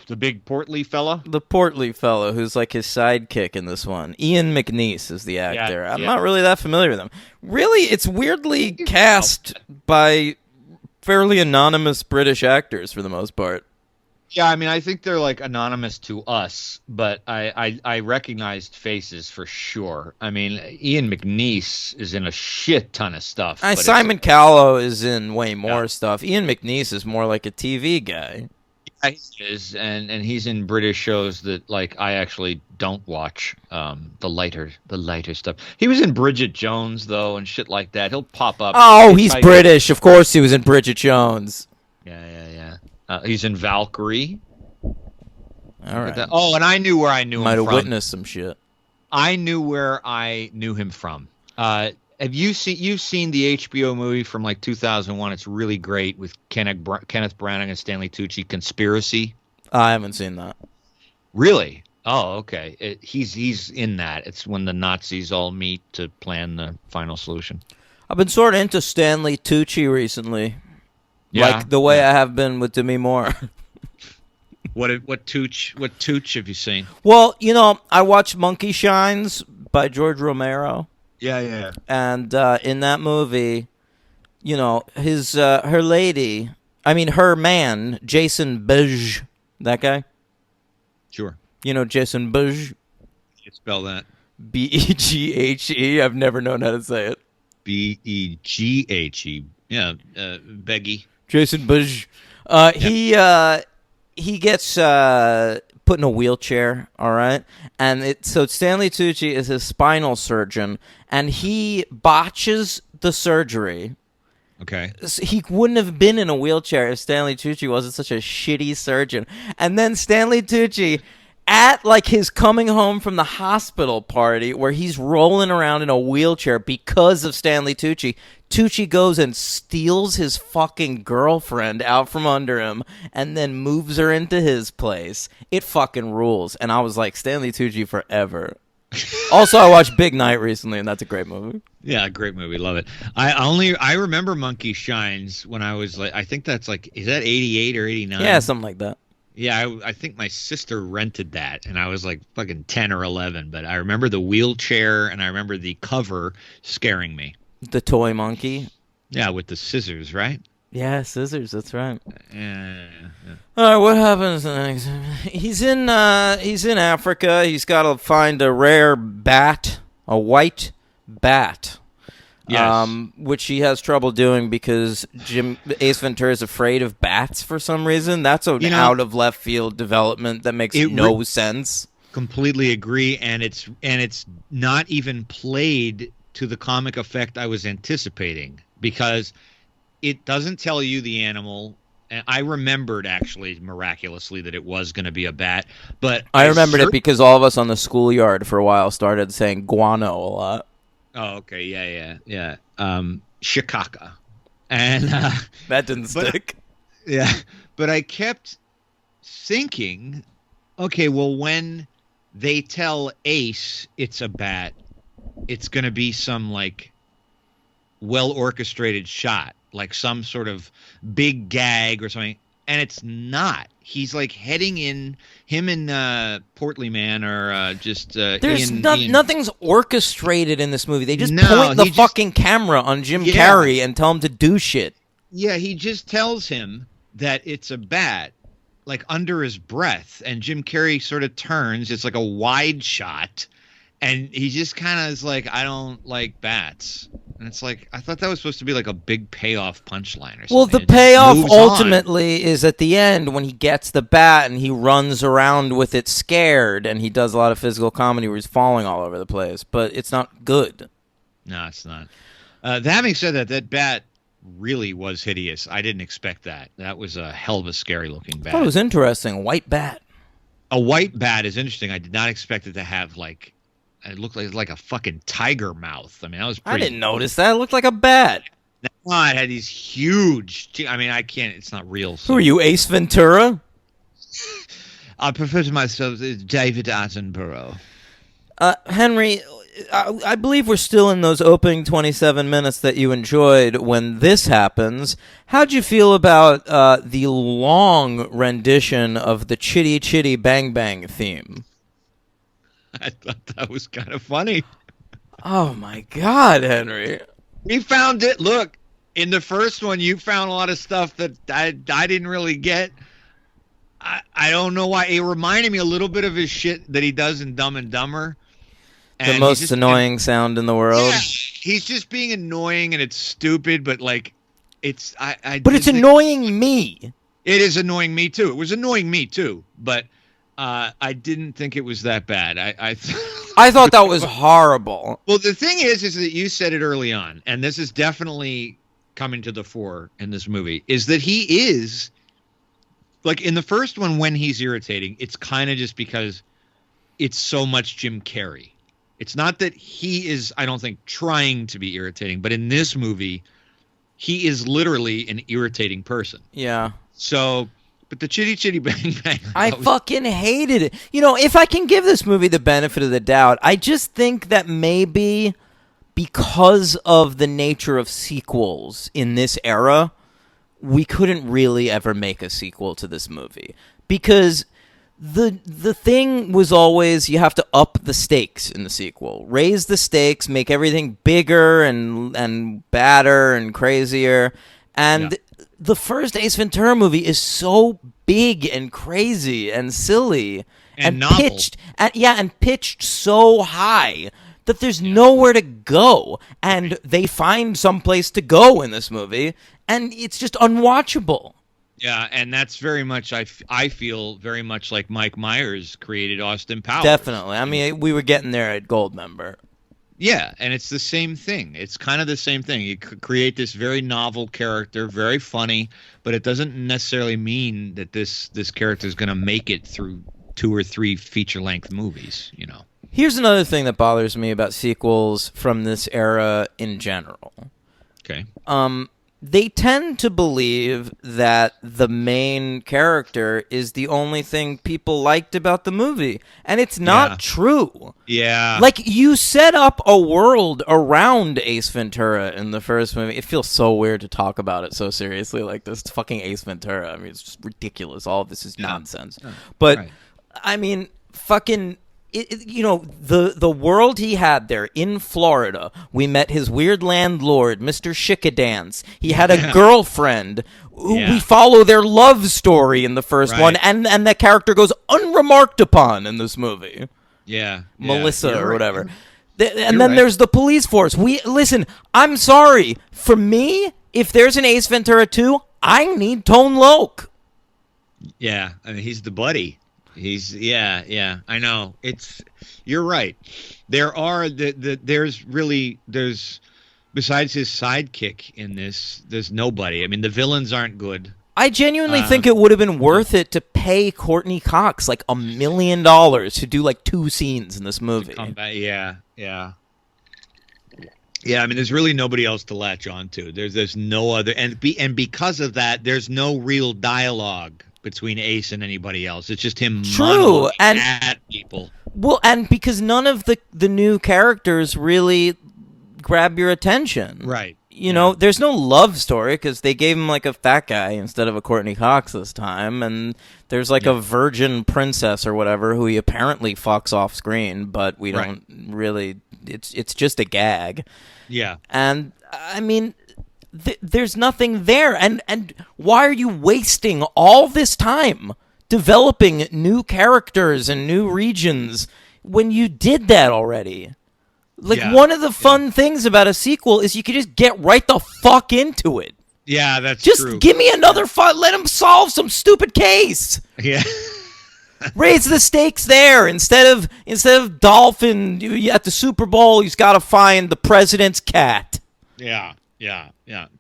The big portly fella? The portly fellow who's like his sidekick in this one. Ian McNeice is the actor. I'm not really that familiar with him. Really, it's weirdly cast by fairly anonymous British actors for the most part. Yeah, I mean, I think they're like anonymous to us, but I recognized faces for sure. I mean, Ian McNeice is in a shit ton of stuff. Simon Callow is in way more stuff. Ian McNeice is more like a TV guy. Yeah, he is, and he's in British shows that like I actually don't watch. The lighter stuff. He was in Bridget Jones though, and shit like that. He'll pop up. Oh, he's British. Of course, he was in Bridget Jones. Yeah. He's in Valkyrie. All right. And I knew where I knew him from. Might have witnessed some shit. I knew where I knew him from. Have you've seen the HBO movie from like 2001? It's really great with Kenneth Branagh and Stanley Tucci. Conspiracy. I haven't seen that. Really? Oh, okay. He's in that. It's when the Nazis all meet to plan the final solution. I've been sort of into Stanley Tucci recently. Yeah, like the way I have been with Demi Moore. What Tooch have you seen? Well, I watched Monkey Shines by George Romero. Yeah. And in that movie, her man, Jason Bege, that guy? Sure. Jason Bege? You spell that. Beghe. I've never known how to say it. Beghe. Yeah, Beggy. Jason Bege. He gets put in a wheelchair, all right? And so Stanley Tucci is his spinal surgeon, and he botches the surgery. Okay. He wouldn't have been in a wheelchair if Stanley Tucci wasn't such a shitty surgeon. And then Stanley Tucci, at like his coming home from the hospital party where he's rolling around in a wheelchair because of Stanley Tucci, Tucci goes and steals his fucking girlfriend out from under him and then moves her into his place. It fucking rules. And I was like, Stanley Tucci forever. Also, I watched Big Night recently, and that's a great movie. Yeah, great movie. Love it. I remember Monkey Shines when I was like, I think that's like, is that 88 or 89? Yeah, something like that. Yeah, I think my sister rented that, and I was like fucking 10 or 11. But I remember the wheelchair, and I remember the cover scaring me. The toy monkey? Yeah, with the scissors, right? Yeah, scissors, that's right. Yeah. All right, what happens next? He's in Africa. He's got to find a rare bat, a white bat. Yes. Which he has trouble doing because Ace Ventura is afraid of bats for some reason. That's an out of left field development that makes no sense. Completely agree, and it's not even played to the comic effect I was anticipating because it doesn't tell you the animal. And I remembered actually miraculously that it was going to be a bat, but I remembered it because all of us on the schoolyard for a while started saying guano a lot. Oh, okay. Yeah. Shikaka. And that didn't stick. Yeah. But I kept thinking, okay, well, when they tell Ace it's a bat, it's going to be some like well orchestrated shot, like some sort of big gag or something. And it's not. He's like heading in. Him and Portly Man are just. There's Ian. Nothing's orchestrated in this movie. They just point the fucking camera on Jim Carrey and tell him to do shit. Yeah, he just tells him that it's a bat, like under his breath, and Jim Carrey sort of turns. It's like a wide shot, and he just kind of is like, I don't like bats. And it's like, I thought that was supposed to be like a big payoff punchline or something. Well, the It just payoff moves on. ultimately is at the end when he gets the bat and he runs around with it scared, and he does a lot of physical comedy where he's falling all over the place, but it's not good. No, it's not. Having said that, that bat really was hideous. I didn't expect that. That was a hell of a scary looking bat. Oh, it was interesting. White bat. A white bat is interesting. I did not expect it to have like, it looked like a fucking tiger mouth. I mean, that was I pretty. didn't notice that. It looked like a bat. No, it had these huge. I mean, I can't. It's not real. So. Who are you, Ace Ventura? I prefer to myself as David Attenborough. Henry, I believe we're still in those opening 27 minutes that you enjoyed when this happens. How'd you feel about the long rendition of the Chitty Chitty Bang Bang theme? I thought that was kind of funny. Oh, my God, Henry. We found it. Look, in the first one, you found a lot of stuff that I didn't really get. I don't know why. It reminded me a little bit of his shit that he does in Dumb and Dumber. The most annoying sound in the world. Yeah, he's just being annoying, and it's stupid, but like, it's But it's annoying me. It is annoying me too. It was annoying me too, but I didn't think it was that bad. I thought that was horrible. Well, the thing is that you said it early on, and this is definitely coming to the fore in this movie, is that he is like in the first one when he's irritating, it's kind of just because it's so much Jim Carrey. It's not that he is, I don't think, trying to be irritating, but in this movie, he is literally an irritating person. Yeah. So, but the Chitty Chitty Bang Bang. I fucking hated it. You know, if I can give this movie the benefit of the doubt, I just think that maybe because of the nature of sequels in this era, we couldn't really ever make a sequel to this movie. Because the thing was always you have to up the stakes in the sequel. Raise the stakes, make everything bigger and badder and crazier. And the first Ace Ventura movie is so big and crazy and silly and novel. pitched so high that there's nowhere to go, and they find someplace to go in this movie, and it's just unwatchable. Yeah, and that's very much, I feel very much like Mike Myers created Austin Powers. Definitely. I mean, we were getting there at Goldmember. Yeah, and it's the same thing. It's kind of the same thing. You create this very novel character, very funny, but it doesn't necessarily mean that this character is going to make it through 2 or 3 feature-length movies, you know. Here's another thing that bothers me about sequels from this era in general. Okay. They tend to believe that the main character is the only thing people liked about the movie, and it's not true. Yeah. Like, you set up a world around Ace Ventura in the first movie. It feels so weird to talk about it so seriously like this. It's fucking Ace Ventura. I mean, it's just ridiculous. All of this is nonsense. But, right. I mean, fucking... you know, the world he had there in Florida, we met his weird landlord, Mr. Shickadance. He had a girlfriend who we follow their love story in the first one, and that character goes unremarked upon in this movie. Yeah. Melissa or whatever. And then there's the police force. Listen, I'm sorry. For me, if there's an Ace Ventura 2, I need Tone Loc. Yeah, I mean, he's the buddy. He's I know. You're right. There's besides his sidekick in this, there's nobody. I mean, the villains aren't good. I genuinely think it would have been worth it to pay Courtney Cox like $1 million to do like 2 scenes in this movie. Yeah. I mean, there's really nobody else to latch on to. There's no other, and because of that, there's no real dialogue between Ace and anybody else. It's just him monologuing at people. Well, and because none of the new characters really grab your attention. Right. You know, there's no love story because they gave him like a fat guy instead of a Courtney Cox this time, and there's like a virgin princess or whatever who he apparently fucks off screen, but we don't really. It's just a gag. Yeah. And I mean, there's nothing there, and why are you wasting all this time developing new characters and new regions when you did that already. Like, Yeah. one of the fun things about a sequel is you can just get right the fuck into it. Yeah, that's Just true. give me another fight. Let him solve some stupid case. Yeah. Raise the stakes there. Instead of Dolphin at the Super Bowl, he's got to find the president's cat. Yeah.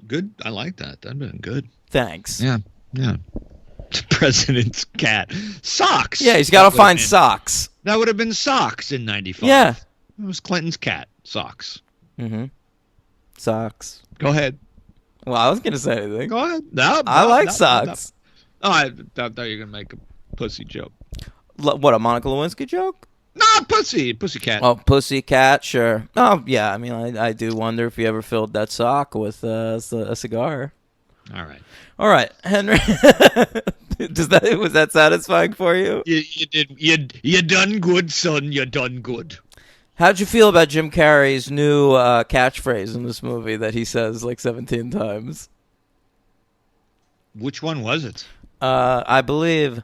Good. I like that. That'd been good. Thanks. Yeah. The president's cat. Socks. Yeah, he's got to find socks. That would have been Socks in 95. Yeah. It was Clinton's cat. Socks. Mm-hmm. Socks. Go ahead. Well, I was going to say anything. Go ahead. No, I like socks. No. Oh, I thought you were going to make a pussy joke. What, a Monica Lewinsky joke? No, pussycat. Oh, pussycat, sure. Oh, yeah, I mean, I do wonder if you ever filled that sock with a cigar. All right, Henry. Was that satisfying for you? You did. You done good, son. You done good. How'd you feel about Jim Carrey's new catchphrase in this movie that he says like 17 times? Which one was it? I believe,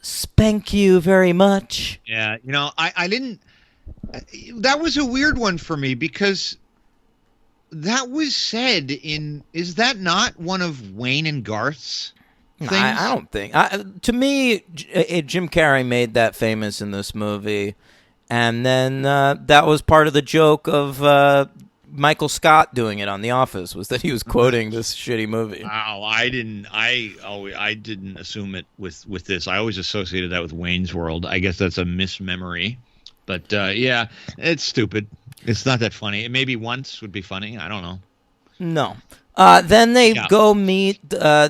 spank you very much. Yeah, I didn't. That was a weird one for me because that was said in. Is that not one of Wayne and Garth's things? I don't think. To me, Jim Carrey made that famous in this movie. And then that was part of the joke of Michael Scott doing it on The Office, was that he was quoting this shitty movie. Wow, I didn't assume it with this. I always associated that with Wayne's World. I guess that's a mismemory. But yeah, it's stupid. It's not that funny. Maybe once would be funny. I don't know. No. Then they go meet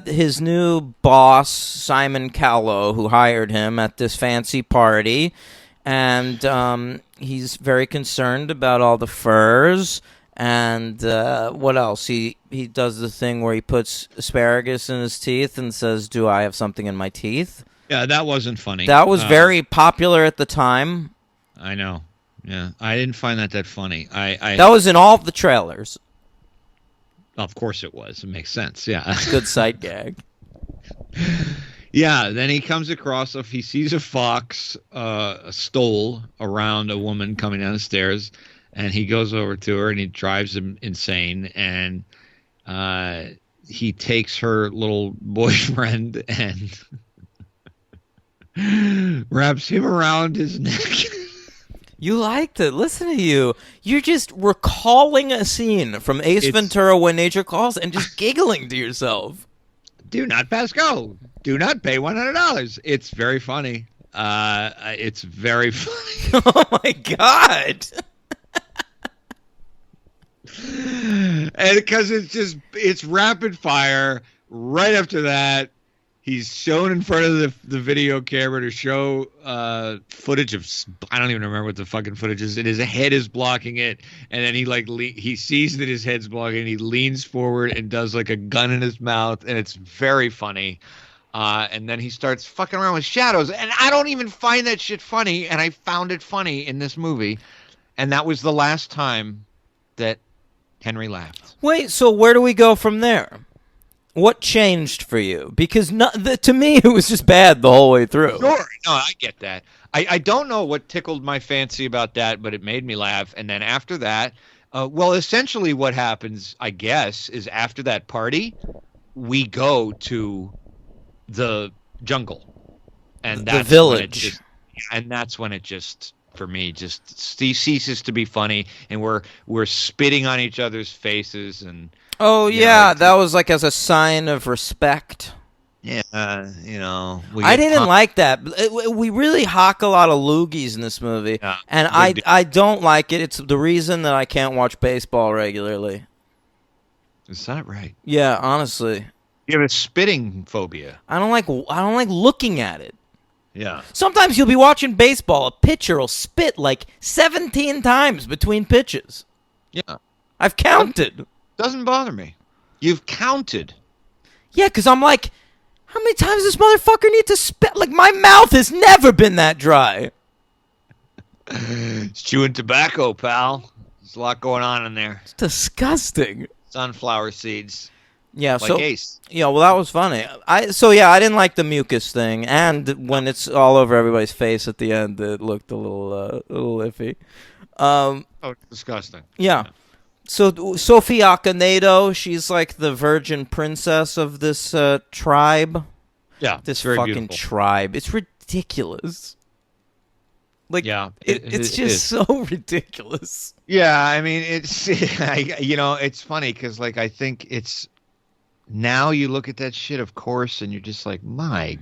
his new boss, Simon Callow, who hired him at this fancy party. And he's very concerned about all the furs. And what else? He does the thing where he puts asparagus in his teeth and says, "Do I have something in my teeth?" Yeah, that wasn't funny. That was very popular at the time. I know. Yeah, I didn't find that funny. That was in all of the trailers. Of course it was. It makes sense. Yeah. Good sight gag. Yeah, then he comes across, if he sees a fox stole around a woman coming down the stairs, and he goes over to her and he drives him insane, and he takes her little boyfriend and wraps him around his neck. You liked it. Listen to you. You're just recalling a scene from Ace Ventura: When Nature Calls and just giggling to yourself. Do not pass go. Do not pay $100. It's very funny. It's very funny. Oh my god! And because it's rapid fire. Right after that, he's shown in front of the video camera to show footage of. I don't even remember what the fucking footage is. And his head is blocking it, and then he sees that his head's blocking it, and he leans forward and does like a gun in his mouth, and it's very funny. And then he starts fucking around with shadows, and I don't even find that shit funny, and I found it funny in this movie, and that was the last time that Henry laughed. Wait, so where do we go from there? What changed for you? Because to me, it was just bad the whole way through. Sure, no, I get that. I don't know what tickled my fancy about that, but it made me laugh. And then after that, well, essentially what happens, I guess, is after that party, we go to the jungle, and that's the village, and that's when it just, for me, just ceases to be funny, and we're spitting on each other's faces, and that was like as a sign of respect. Yeah, I didn't like that. We really hock a lot of loogies in this movie, and I don't like it. It's the reason that I can't watch baseball regularly. Is that right? Yeah, honestly. You have a spitting phobia. I don't like looking at it. Yeah. Sometimes you'll be watching baseball, a pitcher will spit like 17 times between pitches. Yeah. I've counted. Doesn't bother me. You've counted. Yeah, because I'm like, how many times does this motherfucker need to spit? Like, my mouth has never been that dry. It's chewing tobacco, pal. There's a lot going on in there. It's disgusting. Sunflower seeds. Yeah, like Ace. Yeah, well, that was funny. I didn't like the mucus thing, and when it's all over everybody's face at the end, it looked a little iffy. Oh, disgusting. Yeah. So Sophie Akanedo, she's like the virgin princess of this tribe. Yeah, This very fucking beautiful. tribe. It's ridiculous. Like, Yeah, it's just so ridiculous. Yeah, I mean, it's it's funny because like I think it's now you look at that shit, of course, and you're just like, my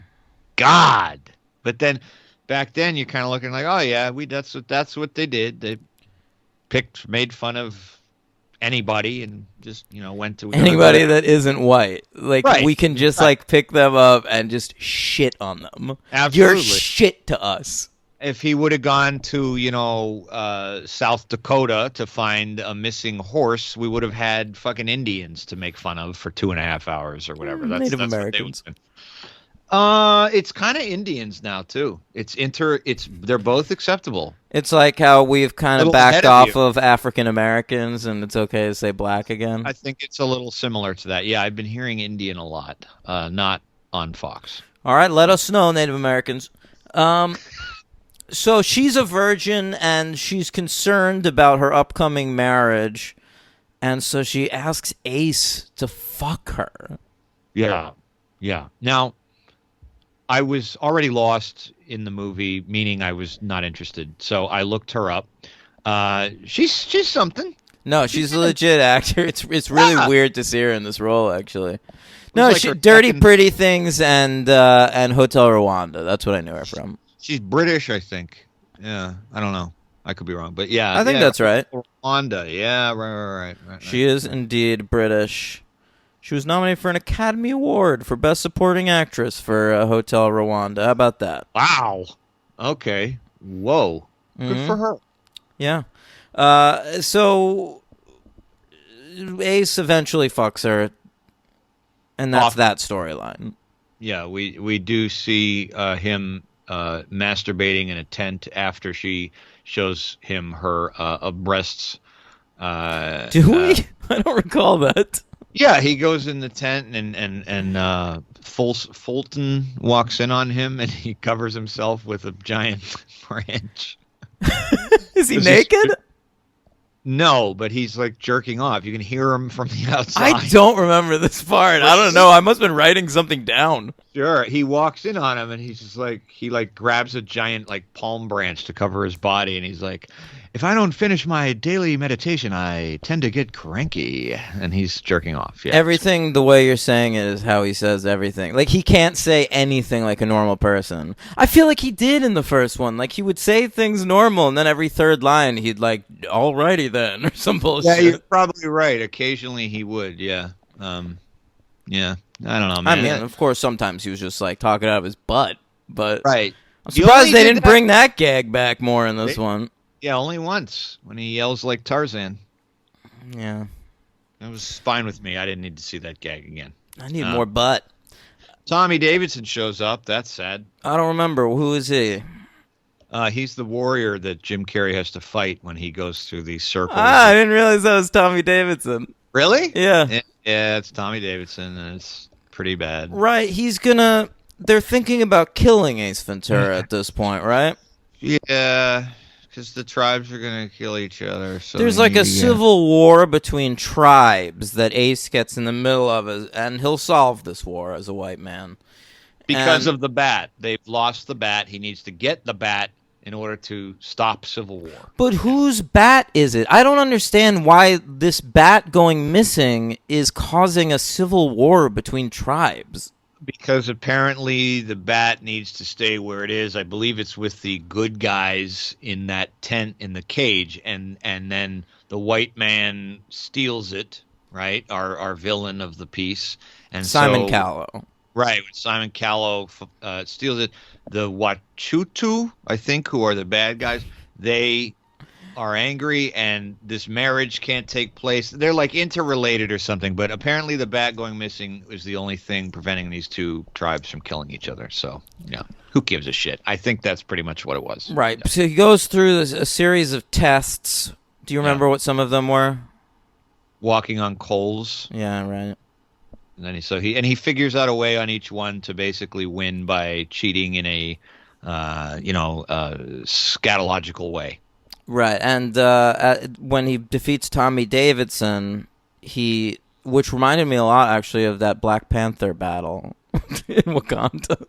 God. But then back then you're kind of looking like, oh yeah, that's what they did. They made fun of anybody and just went to Anybody that isn't white. Like, Right. we can just like pick them up and just shit on them. Absolutely. You're shit to us. If he would have gone to South Dakota to find a missing horse, we would have had fucking Indians to make fun of for 2.5 hours or whatever. Native That's Americans. What it's kind of Indians now too. They're both acceptable. It's like how we've kind of Little backed ahead of off you. of African Americans, and it's okay to say black again. I think it's a little similar to that. Yeah, I've been hearing Indian a lot, not on Fox. All right, let us know, Native Americans. So she's a virgin, and she's concerned about her upcoming marriage, and so she asks Ace to fuck her. Yeah, yeah. Now, I was already lost in the movie, meaning I was not interested. So I looked her up. She's something. No, she's a legit actor. It's really weird to see her in this role, actually. No, like her Dirty second- Pretty Things and Hotel Rwanda. That's what I knew her from. She's British, I think. Yeah, I don't know. I could be wrong, but yeah, I think yeah, that's right. Rwanda. Yeah, right. She is indeed British. She was nominated for an Academy Award for Best Supporting Actress for Hotel Rwanda. How about that? Wow. Okay. Whoa. Good for her. Yeah. So Ace eventually fucks her, and that's that storyline. Yeah, we do see him masturbating in a tent after she shows him her breasts. Do we? I don't recall that. Yeah, he goes in the tent and Fulton walks in on him and he covers himself with a giant branch. Is he naked? No, but he's like jerking off. You can hear him from the outside. I don't remember this part. I don't know. I must have been writing something down. Sure. He walks in on him and he's just like, he like grabs a giant like palm branch to cover his body and he's like, if I don't finish my daily meditation, I tend to get cranky. And he's jerking off. Yeah. Everything the way you're saying it is how he says everything. Like, he can't say anything like a normal person. I feel like he did in the first one. Like, he would say things normal, and then every third line, he'd like, alrighty then, or some bullshit. Yeah, you're probably right. Occasionally he would, yeah. Yeah. I don't know, man. I mean, of course, sometimes he was just like talking out of his butt, but right. I'm surprised they didn't bring that gag back more in this one. Yeah, only once when he yells like Tarzan. Yeah. That was fine with me. I didn't need to see that gag again. I need more butt. Tommy Davidson shows up. That's sad. I don't remember. Who is he? He's the warrior that Jim Carrey has to fight when he goes through these circles. I didn't realize that was Tommy Davidson. Really? Yeah. Yeah, it's Tommy Davidson, and it's pretty bad. Right. They're thinking about killing Ace Ventura at this point, right? Yeah, because the tribes are going to kill each other. So there's like a civil war between tribes that Ace gets in the middle of, and he'll solve this war as a white man. Because of the bat. They've lost the bat. He needs to get the bat in order to stop civil war. But whose bat is it? I don't understand why this bat going missing is causing a civil war between tribes. Because apparently the bat needs to stay where it is. I believe it's with the good guys in that tent in the cage, and then the white man steals it, right? Our villain of the piece. And Simon Callow. Right, when Simon Callow steals it, the Wachutu, I think, who are the bad guys, they are angry, and this marriage can't take place. They're like interrelated or something, but apparently the bat going missing is the only thing preventing these two tribes from killing each other. So, yeah, who gives a shit? I think that's pretty much what it was. Right. So he goes through a series of tests. Do you remember what some of them were? Walking on coals. Yeah, right. And then he figures out a way on each one to basically win by cheating in a scatological way. Right, and when he defeats Tommy Davidson, which reminded me a lot actually of that Black Panther battle in Wakanda.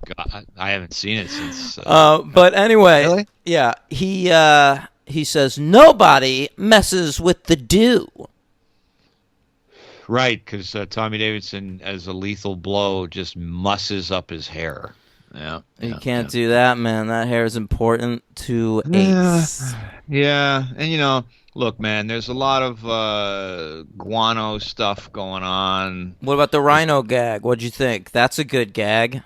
God, I haven't seen it since. But anyway, Really? yeah, he says nobody messes with the dew. Right, because Tommy Davidson, as a lethal blow, just musses up his hair. Yeah, You can't do that, man. That hair is important to Yeah. Ace. Yeah, and look, man, there's a lot of guano stuff going on. What about the rhino gag? What'd you think? That's a good gag.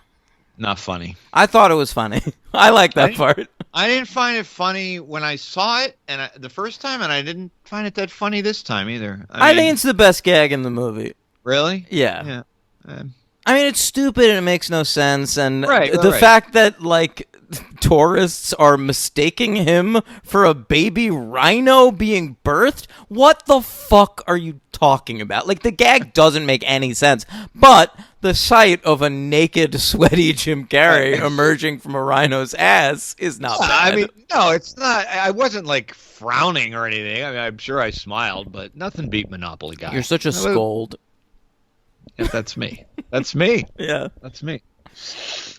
Not funny. I thought it was funny. I like that part. I didn't find it funny when I saw it the first time, and I didn't find it that funny this time either. I think it's the best gag in the movie. Really? Yeah. Yeah. I mean, it's stupid and it makes no sense. And Right, the right. fact that, like, tourists are mistaking him for a baby rhino being birthed, what the fuck are you talking about? Like, the gag doesn't make any sense. But the sight of a naked, sweaty Jim Carrey emerging from a rhino's ass is not bad. I mean, no, it's not. I wasn't like frowning or anything. I mean, I'm sure I smiled, but nothing beat Monopoly Guy. You're such a scold. Yeah, that's me. That's me. Yeah. That's me.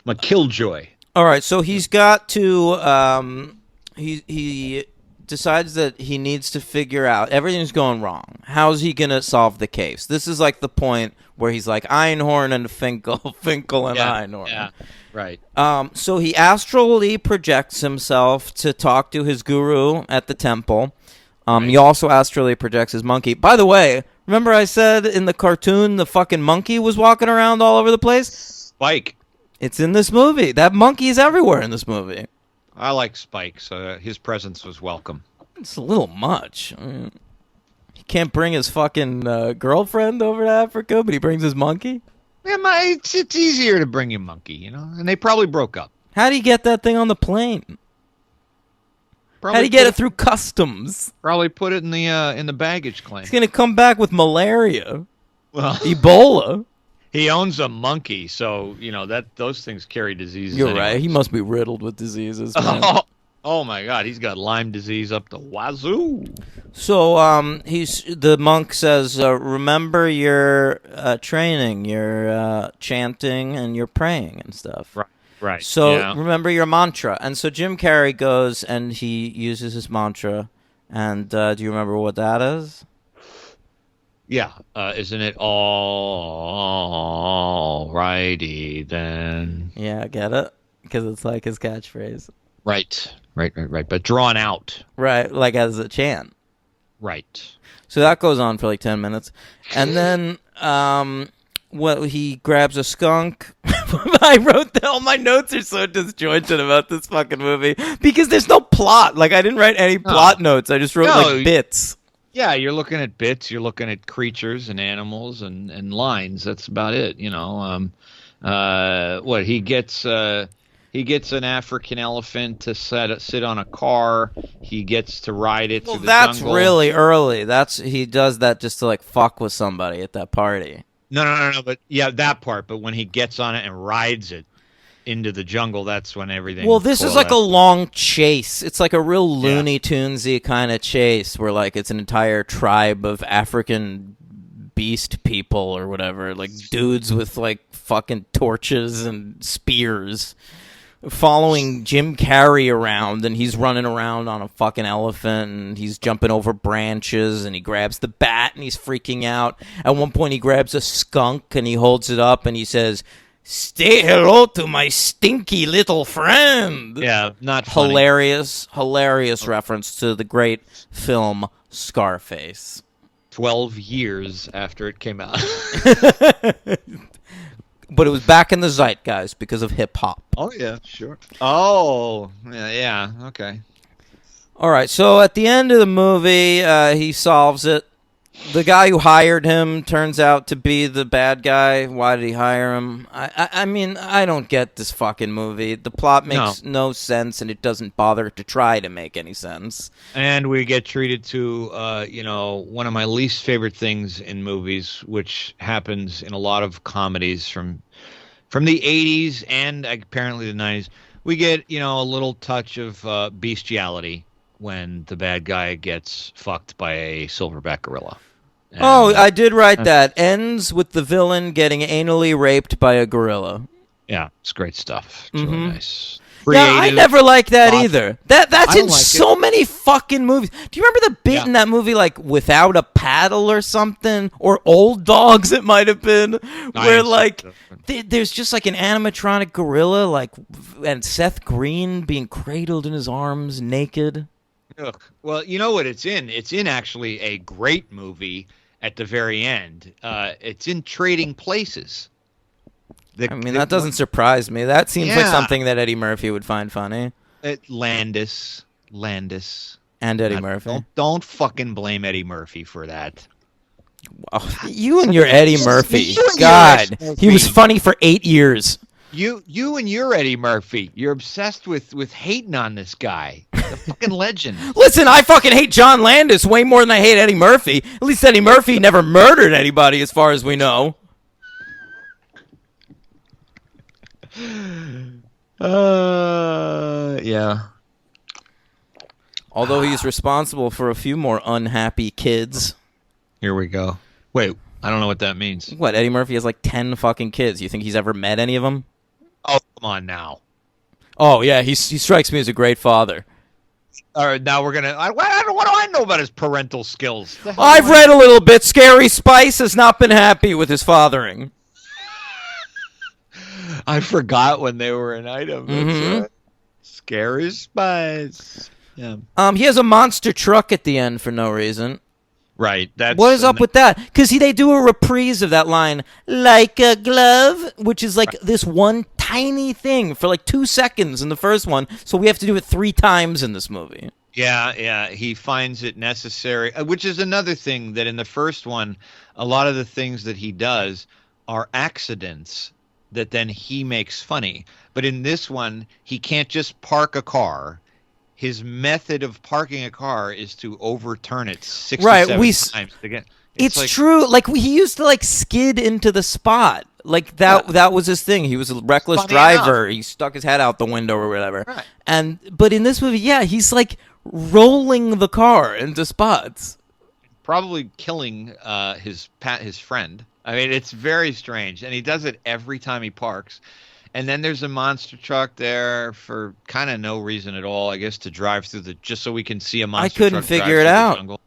I'm a killjoy. All right, so he's got to he decides that he needs to figure out everything's going wrong. How's he gonna solve the case? This is like the point where he's like Einhorn and Finkel, Finkel and Einhorn. Yeah. Right. So he astrally projects himself to talk to his guru at the temple. He also astrally projects his monkey. By the way, remember I said in the cartoon the fucking monkey was walking around all over the place? Spike. It's in this movie. That monkey is everywhere in this movie. I like Spike, so his presence was welcome. It's a little much. I mean, he can't bring his fucking girlfriend over to Africa, but he brings his monkey? Yeah, it's easier to bring your monkey, and they probably broke up. How'd he get that thing on the plane? How'd he get it through customs? Probably put it in the baggage claim. He's going to come back with malaria. Well, Ebola. he owns a monkey, so those things carry diseases. You're anyway. right. He must be riddled with diseases, man. Oh my God, he's got Lyme disease up the wazoo. So the monk says, remember your training, your chanting and your praying and stuff. Right. So remember your mantra. And so Jim Carrey goes and he uses his mantra. And do you remember what that is? Yeah. Isn't it all righty then? Yeah, get it? Because it's like his catchphrase. Right. But drawn out. Right, like as a chant. Right. So that goes on for like 10 minutes. And then he grabs a skunk. I wrote all my notes are so disjointed about this fucking movie because there's no plot. Like, I didn't write any plot notes. I just wrote bits. Yeah, you're looking at bits. You're looking at creatures and animals and lines. That's about it. He gets an African elephant to sit on a car. He gets to ride it through the that's jungle. really early. He does that just to like fuck with somebody at that party. No. But yeah, that part. But when he gets on it and rides it into the jungle, that's when everything. Well, this is like a long chase. It's like a real Looney Tunesy kind of chase where like it's an entire tribe of African beast people or whatever, like dudes with like fucking torches and spears following Jim Carrey around, and he's running around on a fucking elephant, and he's jumping over branches, and he grabs the bat, and he's freaking out. At one point, he grabs a skunk, and he holds it up, and he says, "Say hello to my stinky little friend." Yeah, not funny. Hilarious reference to the great film Scarface. 12 years after it came out. But it was back in the zeitgeist because of hip-hop. Oh, yeah, sure. Oh, yeah, okay. All right, so at the end of the movie, he solves it, The guy who hired him turns out to be the bad guy. Why did he hire him? I mean, I don't get this fucking movie. The plot makes no sense, and it doesn't bother to try to make any sense. And we get treated to, one of my least favorite things in movies, which happens in a lot of comedies from the 80s and apparently the 90s. We get, a little touch of bestiality when the bad guy gets fucked by a silverback gorilla. And, I did write that. Ends with the villain getting anally raped by a gorilla. Yeah, it's great stuff. It's really nice. Yeah, I never liked that Thought- either. That's in like so many fucking movies. Do you remember the bit in that movie, like Without a Paddle or something, or Old Dogs? It might have been where like there's just like an animatronic gorilla, like, and Seth Green being cradled in his arms, naked. Ugh. Well, you know what it's in? It's in actually a great movie at the very end. It's in Trading Places. That doesn't surprise me. That seems like something that Eddie Murphy would find funny. Landis. And Eddie Murphy. Don't fucking blame Eddie Murphy for that. Oh, you and your Eddie Murphy. You and God, your Eddie he was Murphy. funny for 8 years. You and your Eddie Murphy. You're obsessed with hating on this guy. The fucking legend. Listen, I fucking hate John Landis way more than I hate Eddie Murphy. At least Eddie Murphy never murdered anybody, as far as we know. Yeah. Although he's responsible for a few more unhappy kids. Here we go. Wait, I don't know what that means. What, Eddie Murphy has like 10 fucking kids. You think he's ever met any of them? Oh, come on now. Oh, yeah, he strikes me as a great father. All right, now we're gonna. What do I know about his parental skills? I've read a little bit. Scary Spice has not been happy with his fathering. I forgot when they were an item. That's Mhm. right. Scary Spice. Yeah. He has a monster truck at the end for no reason. Right. What is up with that? Because they do a reprise of that line, like a glove, which is like this one tiny thing for like 2 seconds in the first one. So we have to do it 3 times in this movie. Yeah. He finds it necessary, which is another thing that in the first one, a lot of the things that he does are accidents that then he makes funny. But in this one, he can't just park a car. His method of parking a car is to overturn it 67 times again. It's like, true. Like he used to like skid into the spot. Like that was his thing. He was a reckless driver. He stuck his head out the window or whatever. Right. But in this movie, he's like rolling the car into spots. Probably killing his friend. I mean, it's very strange, and he does it every time he parks. And then there's a monster truck there for kind of no reason at all, I guess, to drive through just so we can see a monster truck. I couldn't figure it out.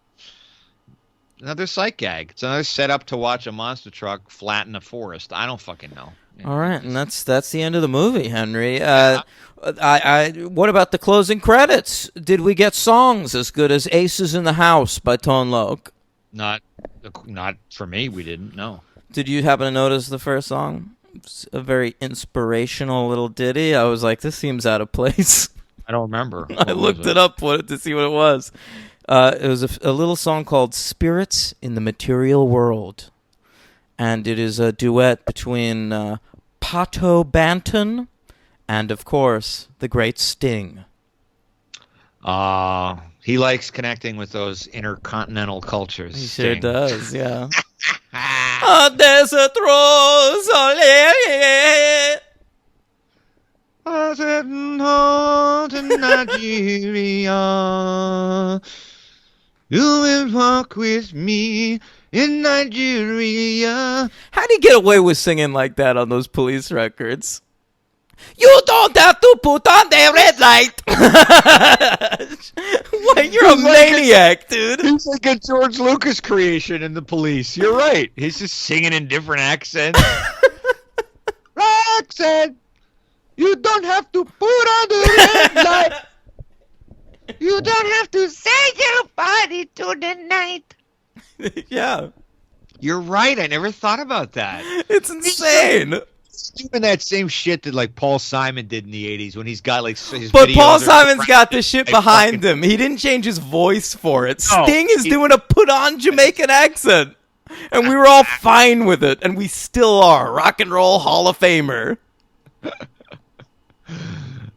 Another sight gag. It's another setup to watch a monster truck flatten a forest. I don't fucking know. All right, and that's the end of the movie, Henry. What about the closing credits? Did we get songs as good as "Aces in the House" by Tone Loc? Not for me. We didn't. No. Did you happen to notice the first song? It's a very inspirational little ditty. I was like, this seems out of place. I don't remember. I looked it up to see what it was. It was a little song called "Spirits in the Material World." And it is a duet between Pato Banton and, of course, the great Sting. He likes connecting with those intercontinental cultures. He sure does, yeah. A desert rose, I said no to Nigeria. You will walk with me in Nigeria. How do you get away with singing like that on those Police records? You don't have to put on the red light. What? You're a maniac, dude. He's like a George Lucas creation in the Police. You're right. He's just singing in different accents. Roxanne, you don't have to put on the red light. You don't have to say your body to the night. Yeah. You're right. I never thought about that. It's insane. doing that same shit that like Paul Simon did in the '80s when he's got like his. But videos Paul are Simon's got the shit I behind fucking- him. He didn't change his voice for it. No, Sting is doing a put-on Jamaican accent. And we were all fine with it. And we still are. Rock and Roll Hall of Famer.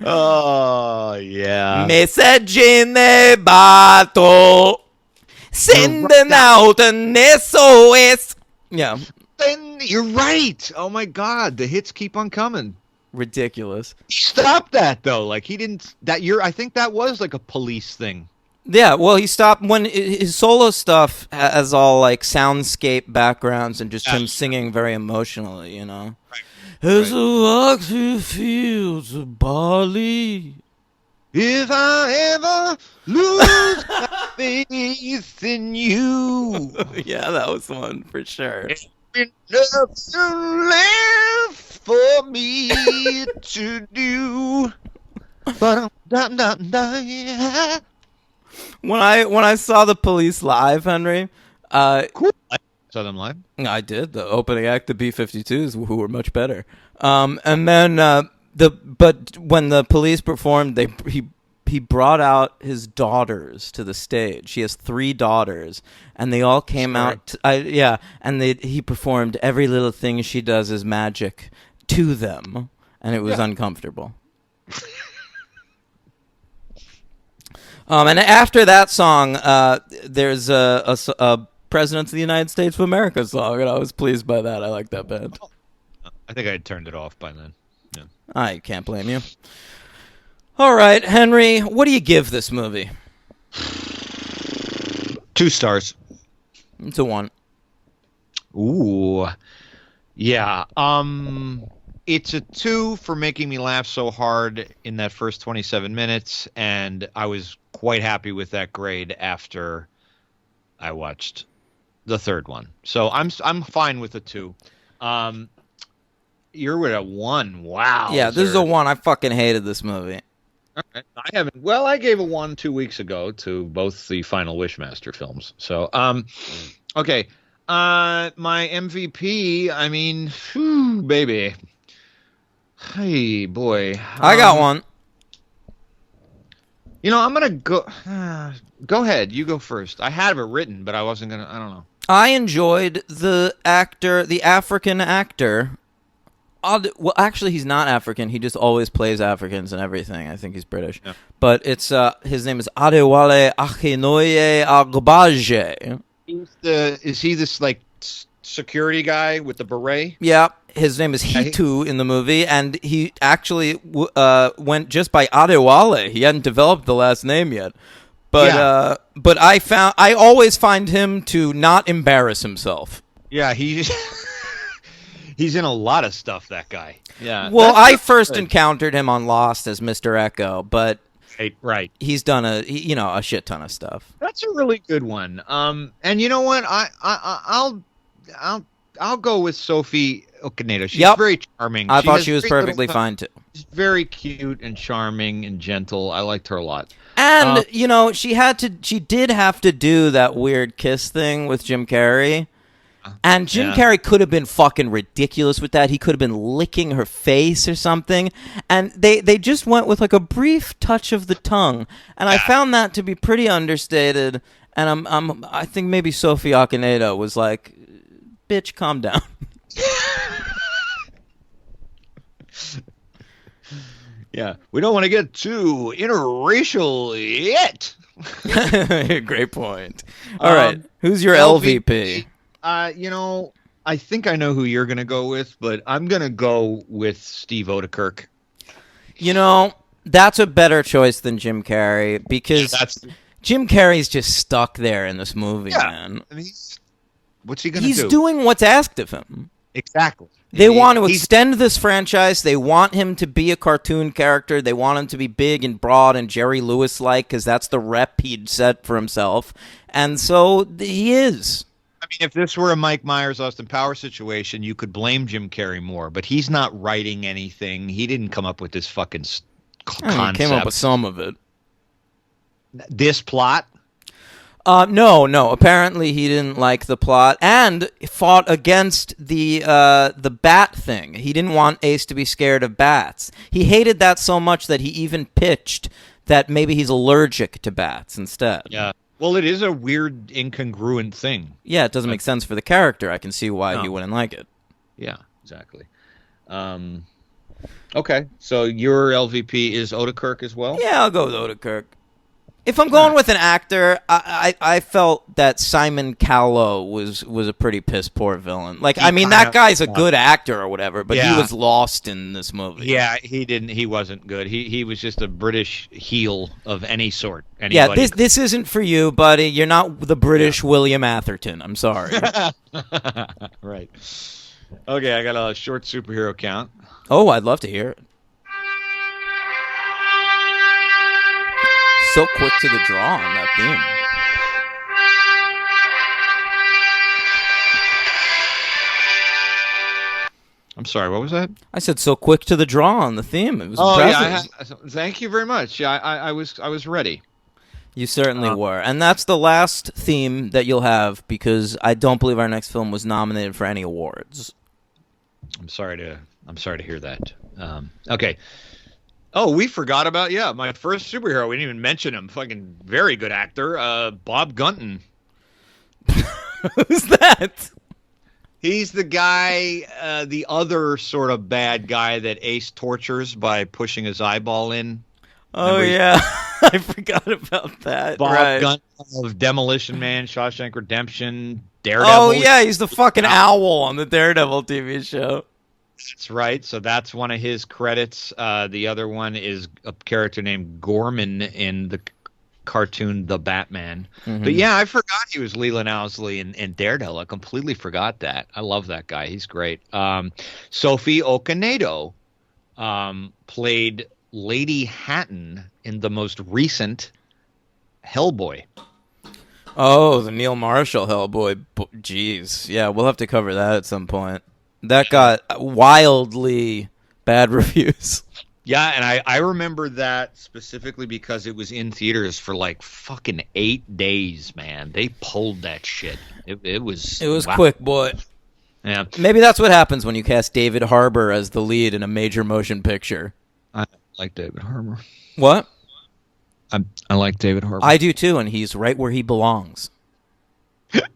Oh yeah. Messaggine bato. Sending out an SOS. Yeah. Then you're right. Oh my God, the hits keep on coming. Ridiculous. He stopped that though. Like he didn't that year. I think that was like a Police thing. Yeah, well, he stopped when his solo stuff has all like soundscape backgrounds and just him singing very emotionally, you know. Right. As I walk through fields of barley. If I ever lose my faith in you, Yeah, that was one for sure. nothing left for me to do. But yeah. When I saw the Police live, Henry, Cool. Saw them live. I did the opening act, the B-52s, who were much better. And then but when the Police performed, he brought out his daughters to the stage. He has 3 daughters, and they all came out. And he performed "Every Little Thing She Does Is Magic" to them, and it was uncomfortable. And after that song, there's a President of the United States of America song, and I was pleased by that. I like that band. I think I had turned it off by then. Yeah. I can't blame you. All right, Henry, what do you give this movie? 2 stars. It's a 1. Ooh. Yeah. It's a 2 for making me laugh so hard in that first 27 minutes, and I was quite happy with that grade after I watched the third one. So I'm fine with a 2. You're with a 1. Wow. Yeah, this is a 1. I fucking hated this movie. All right. I haven't. Well, I gave a 1 2 weeks ago to both the Final Wishmaster films. So, okay. My MVP. I mean, whew, baby. Hey, boy. I got one. You know, I'm gonna go. Go ahead. You go first. I had it written, but I wasn't gonna. I don't know. I enjoyed the African actor. Well, actually, he's not African. He just always plays Africans and everything. I think he's British. Yeah. But it's his name is Adewale Akinoye Agbaje. Is he this like security guy with the beret? Yeah, his name is Hitu in the movie, and he actually went just by Adewale. He hadn't developed the last name yet. But but I always find him to not embarrass himself. Yeah, he's in a lot of stuff, that guy. Yeah. Well, I first encountered him on Lost as Mr. Echo, but right. He's done a shit ton of stuff. That's a really good one. And you know what? I'll go with Sophie Okonedo. She's very charming. I thought she was perfectly fine too. She's very cute and charming and gentle. I liked her a lot. And she did have to do that weird kiss thing with Jim Carrey. And Jim Carrey could have been fucking ridiculous with that. He could have been licking her face or something. And they just went with like a brief touch of the tongue. And I found that to be pretty understated. And I think maybe Sophie Okonedo was like, bitch, calm down. Yeah, we don't want to get too interracial yet. Great point. All right, who's your LVP? I think I know who you're going to go with, but I'm going to go with Steve Odekirk. That's a better choice than Jim Carrey because Jim Carrey's just stuck there in this movie, man. I mean, what's he going to do? He's doing what's asked of him. Exactly. They want to extend this franchise. They want him to be a cartoon character. They want him to be big and broad and Jerry Lewis-like because that's the rep he'd set for himself. And so he is. I mean, if this were a Mike Myers, Austin Powers situation, you could blame Jim Carrey more. But he's not writing anything. He didn't come up with this fucking concept. He came up with some of it. This plot? No. Apparently, he didn't like the plot and fought against the bat thing. He didn't want Ace to be scared of bats. He hated that so much that he even pitched that maybe he's allergic to bats instead. Yeah. Well, it is a weird, incongruent thing. Yeah, it doesn't make sense for the character. I can see why he wouldn't like it. Yeah, exactly. Okay, so your LVP is Odekirk as well? Yeah, I'll go with Odekirk. If I'm going with an actor, I felt that Simon Callow was a pretty piss poor villain. Like, I mean, that guy's a good actor or whatever, but he was lost in this movie. Yeah, he wasn't good. He was just a British heel of any sort. Anybody Yeah, this isn't for you, buddy. You're not the British William Atherton. I'm sorry. Right. Okay, I got a short superhero count. Oh, I'd love to hear it. So quick to the draw on that theme. I'm sorry, what was that? I said so quick to the draw on the theme. It was impressive. Yeah, thank you very much. Yeah, I was ready. You certainly were. And that's the last theme that you'll have because I don't believe our next film was nominated for any awards. I'm sorry to hear that. Okay. Oh, we forgot about my first superhero. We didn't even mention him. Fucking very good actor, Bob Gunton. Who's that? He's the guy, the other sort of bad guy that Ace tortures by pushing his eyeball in. Oh, yeah. I forgot about that. Bob Gunton of Demolition Man, Shawshank Redemption, Daredevil. Oh, yeah, he's the fucking owl on the Daredevil TV show. That's right. So that's one of his credits. The other one is a character named Gorman in the cartoon The Batman. Mm-hmm. But yeah, I forgot he was Leland Owsley in Daredevil. I completely forgot that. I love that guy. He's great. Sophie Okonedo played Lady Hatton in the most recent Hellboy. Oh, the Neil Marshall Hellboy. Jeez. Yeah, we'll have to cover that at some point. That got wildly bad reviews. Yeah, and I remember that specifically because it was in theaters for like fucking 8 days, man. They pulled that shit. It was wow. Quick, boy. Yeah. Maybe that's what happens when you cast David Harbour as the lead in a major motion picture. I like David Harbour. What? I like David Harbour. I do too, and he's right where he belongs.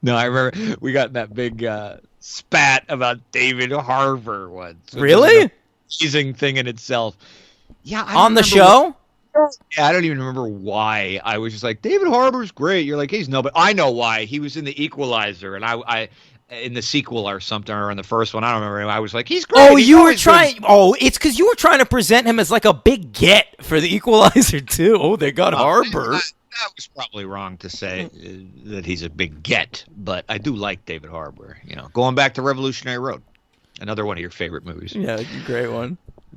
No, I remember we got that big spat about David Harbour once. Really? Amazing thing in itself. Yeah, on the show? Yeah, I don't even remember why. I was just like, David Harbour's great. You're like, he's no, but I know why. He was in The Equalizer, and I in the sequel or something, or in the first one, I don't remember. I was like, he's great. Oh, you were trying. Oh, it's because you were trying to present him as like a big get for The Equalizer too. Oh, they got Harbour. That was probably wrong to say that he's a big get, but I do like David Harbour. You know, going back to Revolutionary Road, another one of your favorite movies. Yeah, great one.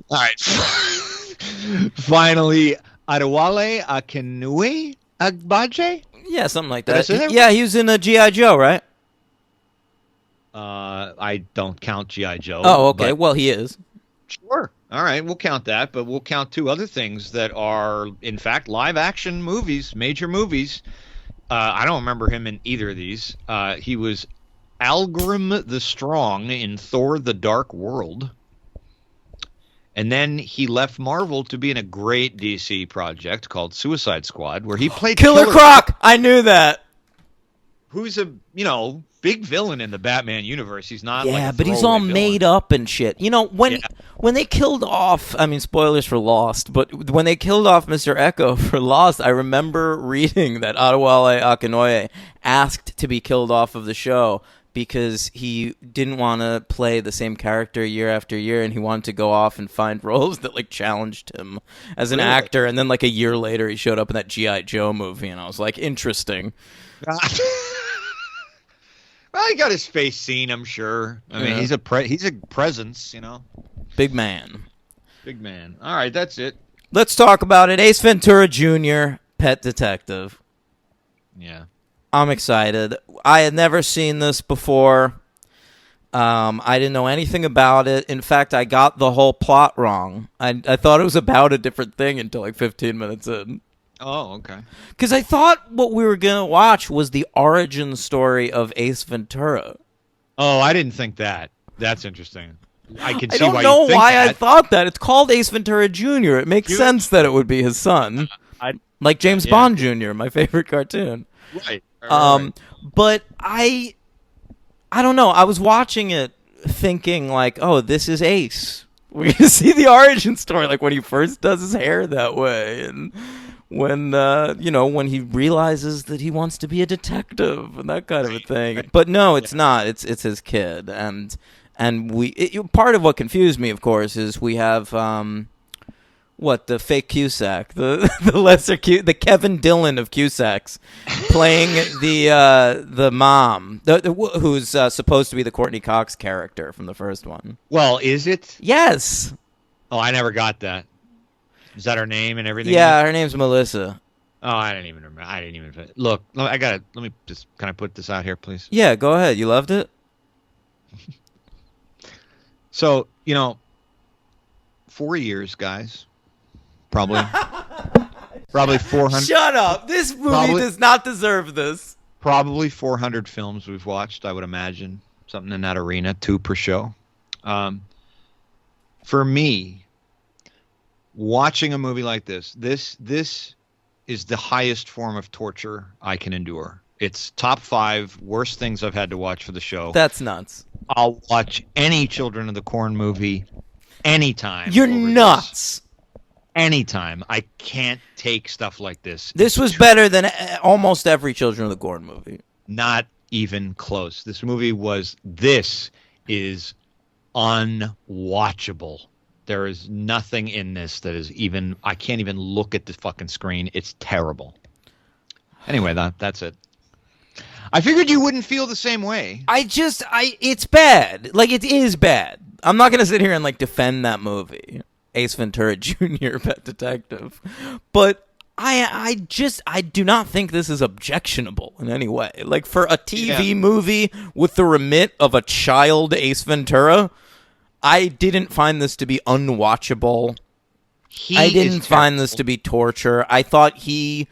All right. Finally, Adewale Akinwumi Agbaje? Yeah, something like that. Yeah, he was in a G.I. Joe, right? I don't count G.I. Joe. Oh, okay. Well, he is. Sure. All right, we'll count that, but we'll count 2 other things that are, in fact, live-action movies, major movies. I don't remember him in either of these. He was Algrim the Strong in Thor: The Dark World. And then he left Marvel to be in a great DC project called Suicide Squad, where he played Killer Croc. I knew that. Who's a, big villain in the Batman universe. He's not but he's all made up and shit. When they killed off, I mean, spoilers for Lost, but when they killed off Mr. Echo for Lost, I remember reading that Adewale Akinwumi asked to be killed off of the show because he didn't want to play the same character year after year, and he wanted to go off and find roles that challenged him as an actor. And then a year later, he showed up in that G.I. Joe movie, and I was like, interesting. Well, he got his face seen, I'm sure. I mean, he's a presence, Big man. Big man. All right, that's it. Let's talk about it. Ace Ventura Jr., Pet Detective. Yeah. I'm excited. I had never seen this before. I didn't know anything about it. In fact, I got the whole plot wrong. I thought it was about a different thing until 15 minutes in. Oh, okay. Because I thought what we were going to watch was the origin story of Ace Ventura. Oh, I didn't think that. That's interesting. I can I see don't why know you think why that. I thought that. It's called Ace Ventura Jr. It makes sense that it would be his son. Like James Bond Jr., my favorite cartoon. Right. But I don't know. I was watching it thinking like, oh, this is Ace. We can see the origin story, like when he first does his hair that way, and when when he realizes that he wants to be a detective and that kind of a thing. But no, it's not. It's his kid, and part of what confused me, of course, is we have the fake Cusack, the lesser the Kevin Dillon of Cusacks, playing the mom, who's supposed to be the Courtney Cox character from the first one. Well, is it? Yes. Oh, I never got that. Is that her name and everything? Yeah, her name's Melissa. Oh, I didn't even remember. I didn't even look. Let me just kind of put this out here, please. Yeah, go ahead. You loved it? So 4 years, guys. Probably 400. Shut up. This movie does not deserve this. Probably 400 films we've watched, I would imagine. Something in that arena, 2 per show. For me, watching a movie like this is the highest form of torture I can endure. It's top 5 worst things I've had to watch for the show. That's nuts. I'll watch any Children of the Corn movie anytime. You're nuts. Anytime. I can't take stuff like this. This was better than almost every Children of the Corn movie. Not even close. This is unwatchable. There is nothing in this that is even, I can't even look at the fucking screen. It's terrible. Anyway, that's it. I figured you wouldn't feel the same way. It's bad. Like, it is bad. I'm not going to sit here and, like, defend that movie, Ace Ventura Jr., Pet Detective. But I do not think this is objectionable in any way. Like, for a TV movie with the remit of a child Ace Ventura, I didn't find this to be unwatchable. I didn't find this to be torture. I thought he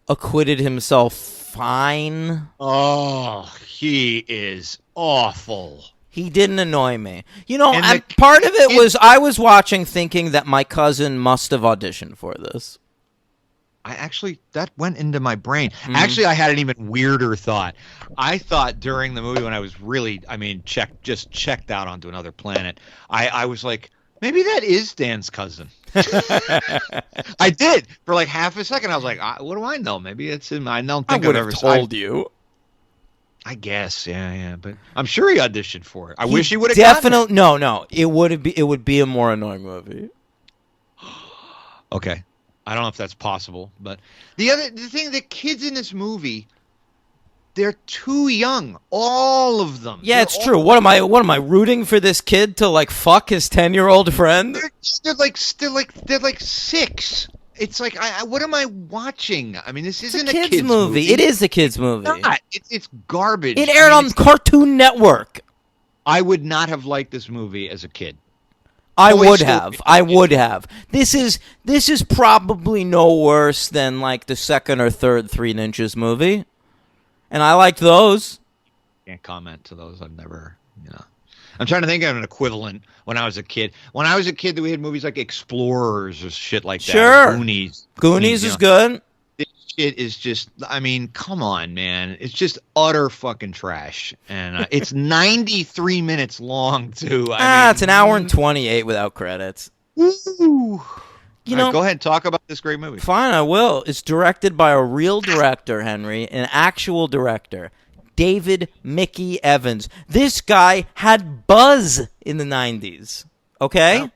acquitted himself fine. Oh, he is awful. He didn't annoy me. Part of it was I was watching thinking that my cousin must have auditioned for this. That went into my brain. Mm-hmm. Actually, I had an even weirder thought. I thought during the movie when I was really, checked out onto another planet, I was like, maybe that is Dan's cousin. I did. For like half a second, I was like, what do I know? Maybe it's him. I don't think I would have told you. I guess, yeah, but I'm sure he auditioned for it. I wish he would have definitely. No, it would be a more annoying movie. Okay, I don't know if that's possible, but the thing, the kids in this movie, they're too young, all of them. Yeah, it's true. What am I rooting for this kid to like fuck his 10-year-old friend? They're like 6. It's like, what am I watching? I mean, this isn't a kid's movie. It is a kid's movie. It's not. It's garbage. It aired on Cartoon Network. I would not have liked this movie as a kid. I would have. This is probably no worse than like the second or third 3 Ninjas movie. And I liked those. Can't comment to those. I've never, I'm trying to think of an equivalent when I was a kid. When I was a kid, we had movies like Explorers or shit like that. Sure. Goonies is good. This shit is just, come on, man. It's just utter fucking trash. And it's 93 minutes long, too. It's an hour and 28 without credits. Woo! Go ahead and talk about this great movie. Fine, I will. It's directed by a real director, Henry, an actual director. David Mickey Evans. This guy had buzz in the 90s. Okay? Oh.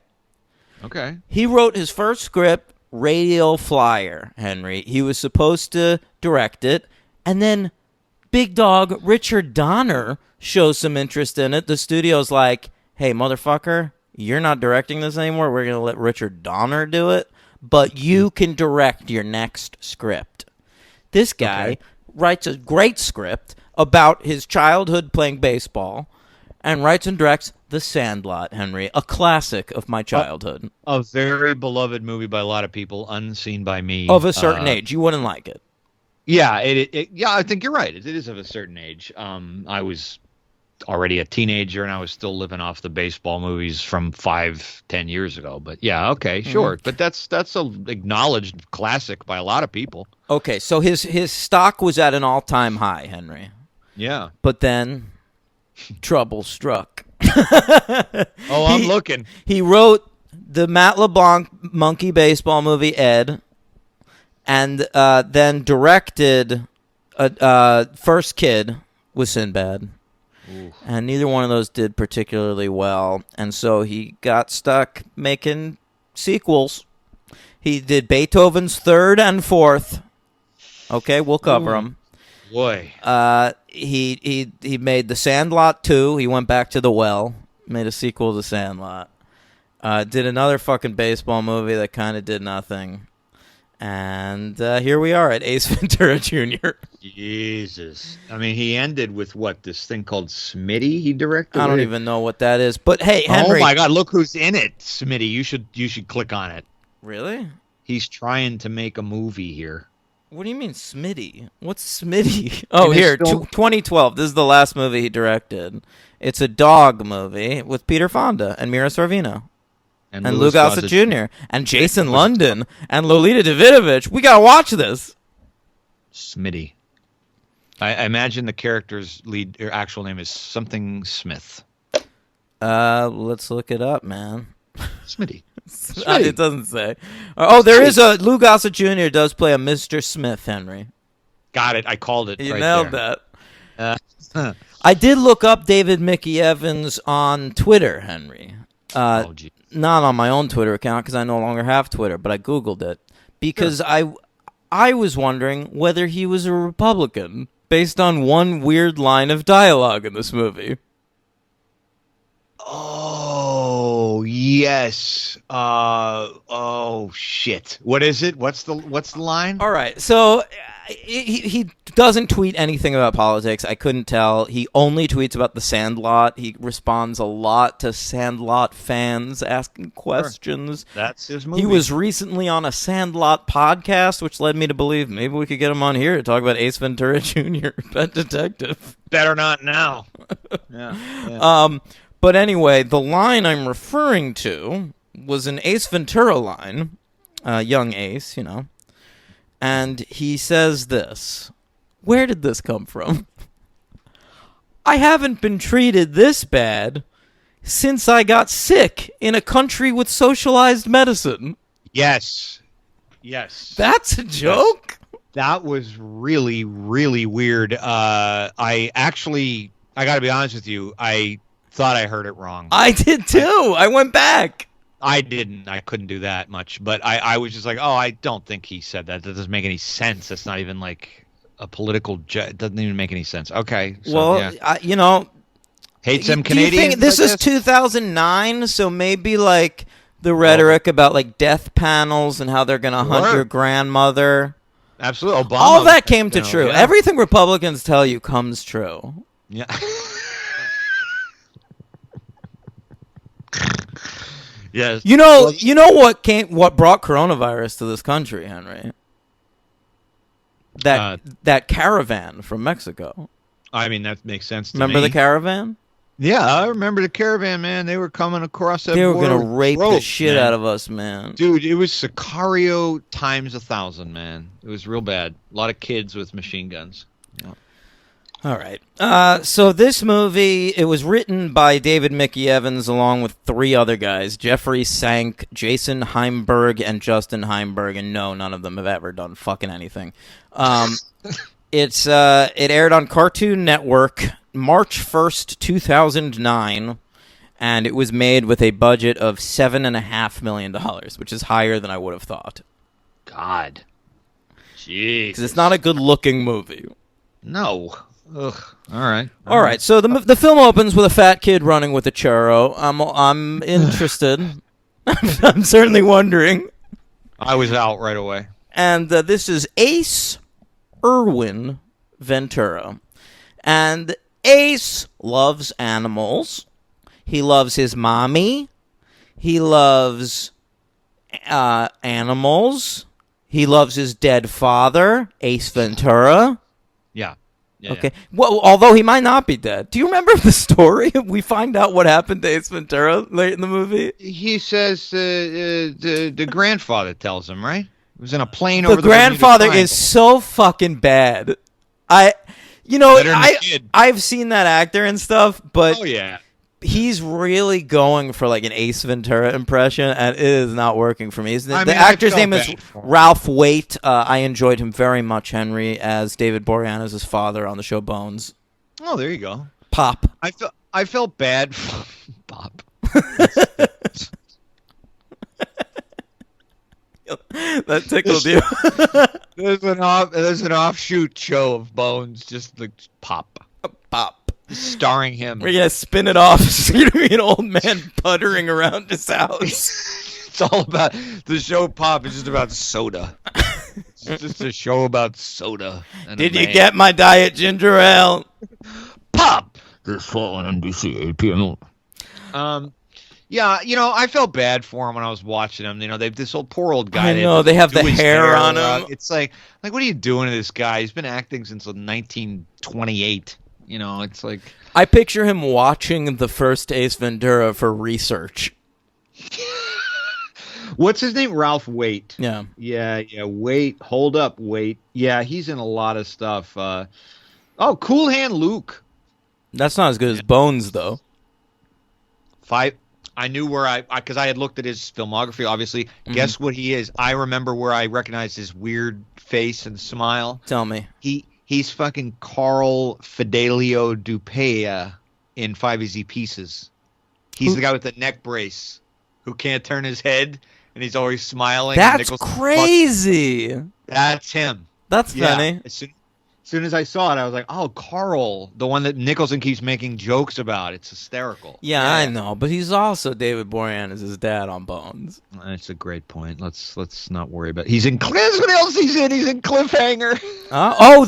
Okay. He wrote his first script, Radio Flyer, Henry. He was supposed to direct it. And then Big Dog Richard Donner shows some interest in it. The studio's like, hey, motherfucker, you're not directing this anymore. We're going to let Richard Donner do it. But you can direct your next script. This guy writes a great script about his childhood playing baseball and writes and directs The Sandlot, Henry, a classic of my childhood. A very beloved movie by a lot of people, unseen by me. Of a certain age. You wouldn't like it. Yeah, yeah, I think you're right. It is of a certain age. I was already a teenager, and I was still living off the baseball movies from 5-10 years ago. But yeah, okay, sure. But that's a acknowledged classic by a lot of people. Okay, so his stock was at an all-time high, Henry. Yeah. But then trouble struck. I'm looking. He wrote the Matt LeBlanc monkey baseball movie, Ed, and then directed First Kid with Sinbad. Ooh. And neither one of those did particularly well. And so he got stuck making sequels. He did Beethoven's Third and Fourth. Okay, we'll cover them. Boy. He made The Sandlot 2. He went back to the well. Made a sequel to Sandlot. Did another fucking baseball movie that kind of did nothing. And here we are at Ace Ventura Jr. Jesus. I mean, he ended with what? This thing called Smitty he directed? I don't even know what that is. But hey, Henry. Oh my God, look who's in it, Smitty. You should click on it. Really? He's trying to make a movie here. What do you mean, Smitty? What's Smitty? Oh, here, 2012. This is the last movie he directed. It's a dog movie with Peter Fonda and Mira Sorvino. And Lou Gossett Jr. and Jason London and Lolita Davidovich. We gotta watch this. Smitty. I imagine the character's actual name is something Smith. Let's look it up, man. Smitty. It doesn't say. Oh, there is a Lou Gossett Jr. does play a Mr. Smith, Henry. Got it. I called it. You right nailed there. that. I did look up David Mickey Evans on Twitter, Henry. Not on my own Twitter account because I no longer have Twitter, but I Googled it because I was wondering whether he was a Republican based on one weird line of dialogue in this movie. Oh, yes. Oh, shit. What is it? What's the line? All right. So he doesn't tweet anything about politics. I couldn't tell. He only tweets about The Sandlot. He responds a lot to Sandlot fans asking questions. Sure. That's his movie. He was recently on a Sandlot podcast, which led me to believe maybe we could get him on here to talk about Ace Ventura Jr., Pet Detective. Better not now. Yeah. But anyway, the line I'm referring to was an Ace Ventura line, young Ace, you know. And he says this. Where did this come from? I haven't been treated this bad since I got sick in a country with socialized medicine. Yes. That's a joke? Yes. That was really, really weird. I got to be honest with you, I thought I heard it wrong. I did too. I went back. I didn't. I couldn't do that much. But I was just like, oh, I don't think he said that. That doesn't make any sense. That's not even like a political... It doesn't even make any sense. Okay. So, well, yeah. Hates them Canadians. This is 2009, so maybe like the rhetoric about like death panels and how they're going to hunt your grandmother. Absolutely. Obama. All that came to true. Yeah. Everything Republicans tell you comes true. Yeah. Yes. You know what brought coronavirus to this country, Henry? That caravan from Mexico. I mean, that makes sense to Remember me. the caravan? Yeah, I remember the caravan, man. They were coming across that They were border. going to rape the shit man. out of us, man. Dude, it was Sicario times 1,000, man. It was real bad. A lot of kids with machine guns. Yeah. All right. So this movie, it was written by David Mickey Evans along with three other guys, Jeffrey Sank, Jason Heimberg, and Justin Heimberg, and no, none of them have ever done fucking anything. It aired on Cartoon Network March 1st, 2009, and it was made with a budget of $7.5 million, which is higher than I would have thought. God. Jeez. Because it's not a good-looking movie. No. Ugh. All right. All right. So the film opens with a fat kid running with a churro. I'm interested. I'm certainly wondering. I was out right away. And this is Ace Ventura. And Ace loves animals. He loves his mommy. He loves animals. He loves his dead father, Ace Ventura. Yeah. Okay. Well, although he might not be dead. Do you remember the story? We find out what happened to Ace Ventura late in the movie. He says the grandfather tells him, right? It was in a plane The over the grandfather Bermuda is so fucking bad. Better than the kid. I've seen that actor and stuff, but Oh yeah. he's really going for like an Ace Ventura impression, and it is not working for me. The I actor's felt name is bad for him. Ralph Waite. I enjoyed him very much, Henry, as David Boreanaz's father on the show Bones. Oh, there you go. Pop. I felt bad for Bob. That tickled you. There's an offshoot show of Bones, just like Pop, starring him. We're gonna spin it off. It's gonna be an old man puttering around his house. It's all about the show. Pop is just about soda. It's just a show about soda. Did you get my diet ginger ale? Pop this fall on NBC 8 p.m. Yeah, I felt bad for him when I was watching him. They've this old poor old guy. I know they have the his hair on him. It's like what are you doing to this guy? He's been acting since 1928. It's like I picture him watching the first Ace Ventura for research. What's his name? Ralph Waite. Yeah. Wait, hold up, wait. Yeah, he's in a lot of stuff. Cool Hand Luke. That's not as good as Bones, though. I knew where because I had looked at his filmography, obviously. Mm-hmm. Guess what he is? I remember where I recognized his weird face and smile. Tell me. He's fucking Carl Fidelio Dupea in 5 Easy Pieces. He's the guy with the neck brace who can't turn his head, and he's always smiling. That's crazy. That's him. That's funny. As soon as I saw it, I was like, oh, Carl, the one that Nicholson keeps making jokes about. It's hysterical. Yeah, I know, but he's also David Boreanaz's dad on Bones. That's a great point. Let's not worry about it. He's in what else he's in? He's in Cliffhanger.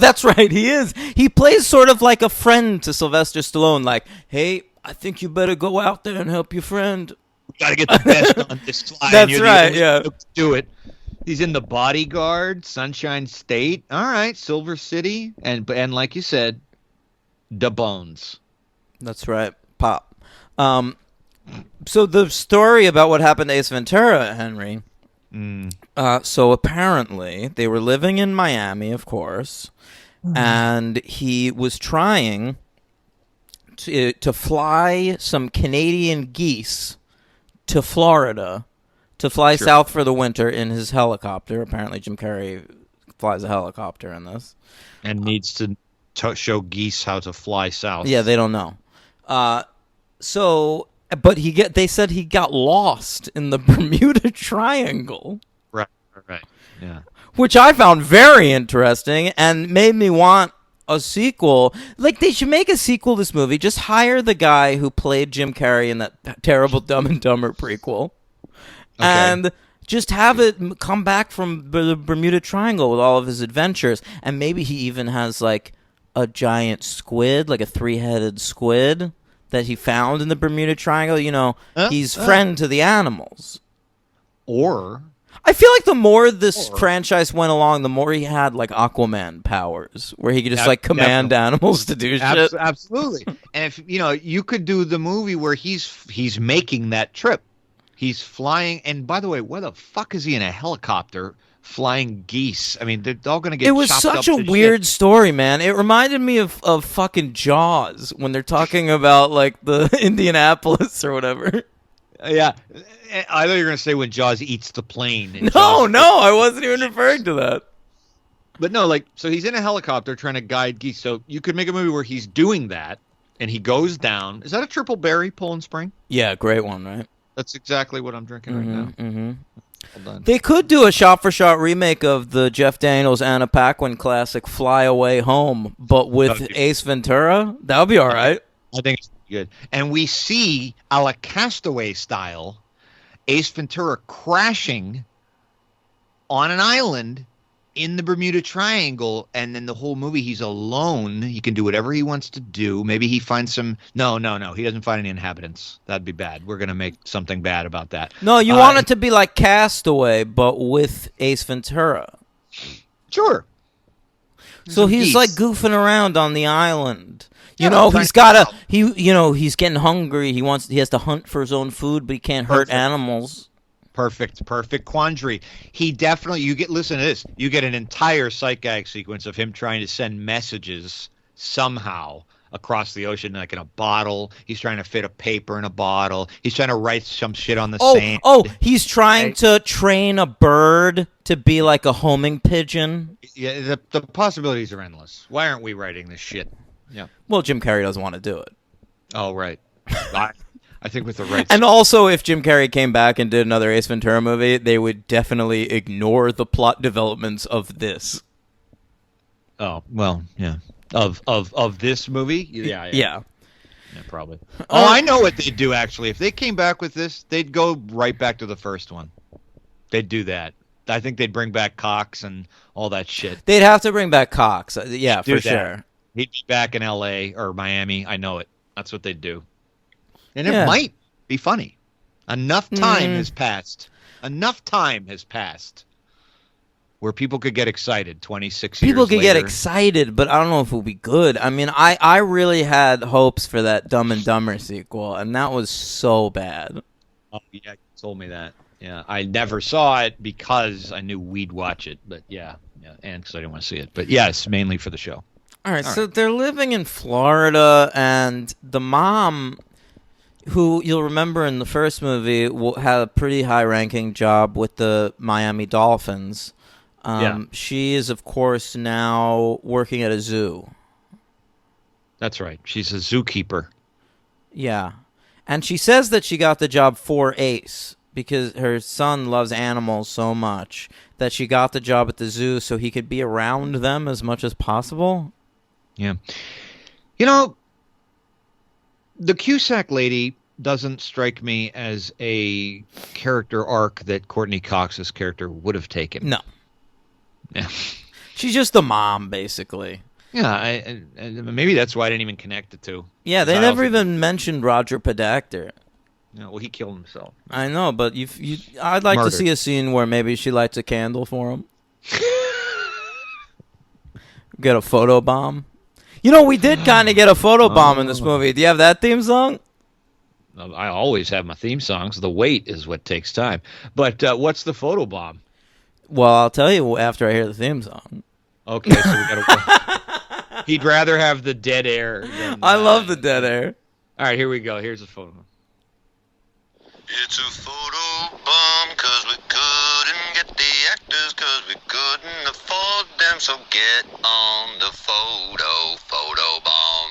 That's right, he is. He plays sort of like a friend to Sylvester Stallone, like, hey, I think you better go out there and help your friend. We got to get the best on this fly. That's right, yeah. Do it. He's in The Bodyguard, Sunshine State. All right, Silver City, and like you said, the Bones. That's right, Pop. So the story about what happened to Ace Ventura, Henry. So apparently they were living in Miami, of course, and he was trying to fly some Canadian geese to Florida. To fly south for the winter in his helicopter. Apparently Jim Carrey flies a helicopter in this. And needs to show geese how to fly south. Yeah, they don't know. But they said he got lost in the Bermuda Triangle. Right. Yeah. Which I found very interesting and made me want a sequel. Like, they should make a sequel to this movie. Just hire the guy who played Jim Carrey in that terrible Dumb and Dumber prequel. Okay. And just have it come back from the Bermuda Triangle with all of his adventures. And maybe he even has, like, a giant squid, like a 3-headed squid that he found in the Bermuda Triangle. He's friend to the animals. Or I feel like the more this franchise went along, the more he had, like, Aquaman powers, where he could just, command animals to do shit. Absolutely. And if, you could do the movie where he's making that trip. He's flying, and by the way, where the fuck is he in a helicopter flying geese? I mean, they're all going to get chopped up. It was such a weird story, man. It reminded me of fucking Jaws when they're talking about, like, the Indianapolis or whatever. Yeah. I thought you were going to say when Jaws eats the plane. No, I wasn't even referring to that. But no, so he's in a helicopter trying to guide geese. So you could make a movie where he's doing that, and he goes down. Is that a triple berry, Poland Spring? Yeah, great one, right? That's exactly what I'm drinking right now. Mm-hmm. Well done. They could do a shot-for-shot remake of the Jeff Daniels Anna Paquin classic Fly Away Home, but with Ace Ventura. That would be all right. I think it's good. And we see, a la Castaway style, Ace Ventura crashing on an island in the Bermuda Triangle, and then the whole movie he's alone. He can do whatever he wants to do. Maybe he finds some. No. He doesn't find any inhabitants. That'd be bad. We're gonna make something bad about that. No, you want it to be like Castaway, but with Ace Ventura. Sure. So he's geese. like goofing around on the island. You Yeah, know, trying he's to gotta help. he's getting hungry. He has to hunt for his own food, but he can't hurt Perfect. animals. Perfect quandary. He definitely. Listen to this. You get an entire sight gag sequence of him trying to send messages somehow across the ocean, like in a bottle. He's trying to fit a paper in a bottle. He's trying to write some shit on the sand. He's trying to train a bird to be like a homing pigeon. Yeah, the possibilities are endless. Why aren't we writing this shit? Yeah. Well, Jim Carrey doesn't want to do it. Oh, right. I think with the right. And also, if Jim Carrey came back and did another Ace Ventura movie, they would definitely ignore the plot developments of this. Oh, well, yeah. Of this movie? Yeah. Yeah. Yeah, probably. Oh, I know what they'd do, actually. If they came back with this, they'd go right back to the first one. They'd do that. I think they'd bring back Cox and all that shit. They'd have to bring back Cox. Yeah, Do for that. sure. He'd be back in L.A. or Miami. I know it. That's what they'd do. And Yeah. it might be funny. Enough time has passed. Enough time has passed where people could get excited 26 years People could get later. excited, but I don't know if it would be good. I mean, I really had hopes for that Dumb and Dumber sequel, and that was so bad. Oh, yeah, you told me that. Yeah, I never saw it because I knew we'd watch it. But yeah, and because I didn't want to see it. But yes, mainly for the show. All right, so they're living in Florida, and the mom, who you'll remember in the first movie, had a pretty high-ranking job with the Miami Dolphins. She is, of course, now working at a zoo. That's right. She's a zookeeper. Yeah. And she says that she got the job for Ace because her son loves animals so much that she got the job at the zoo so he could be around them as much as possible. Yeah. You know, the Cusack lady doesn't strike me as a character arc that Courtney Cox's character would have taken. No. Yeah. She's just the mom, basically. Yeah, maybe that's why I didn't even connect the two. Yeah, they never even mentioned Roger Podacter. No, well, he killed himself. I know, but I'd like Murdered. to see a scene where maybe she lights a candle for him. Get a photo bomb. You know, we did kind of get a photo bomb in this movie. Do you have that theme song? I always have my theme songs. The wait is what takes time. But what's the photo bomb? Well, I'll tell you after I hear the theme song. Okay, so we gotta. He'd rather have the dead air. Than, I love the dead air. All right, here we go. Here's the photo. It's a photo bomb, cause we couldn't get the actors, cause we couldn't afford them, so get on the photo bomb.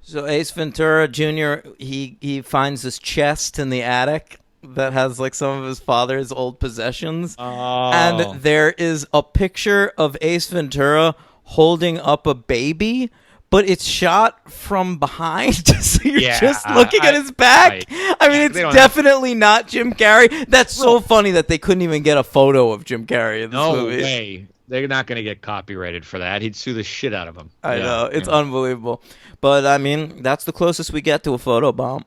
So Ace Ventura Jr., he finds this chest in the attic that has like some of his father's old possessions. Oh. And there is a picture of Ace Ventura holding up a baby, but it's shot from behind. So you're just looking at his back. I mean, it's definitely not Jim Carrey. That's so funny that they couldn't even get a photo of Jim Carrey in this movie. No way. They're not going to get copyrighted for that. He'd sue the shit out of him. I know. It's unbelievable. But, I mean, that's the closest we get to a photo bomb.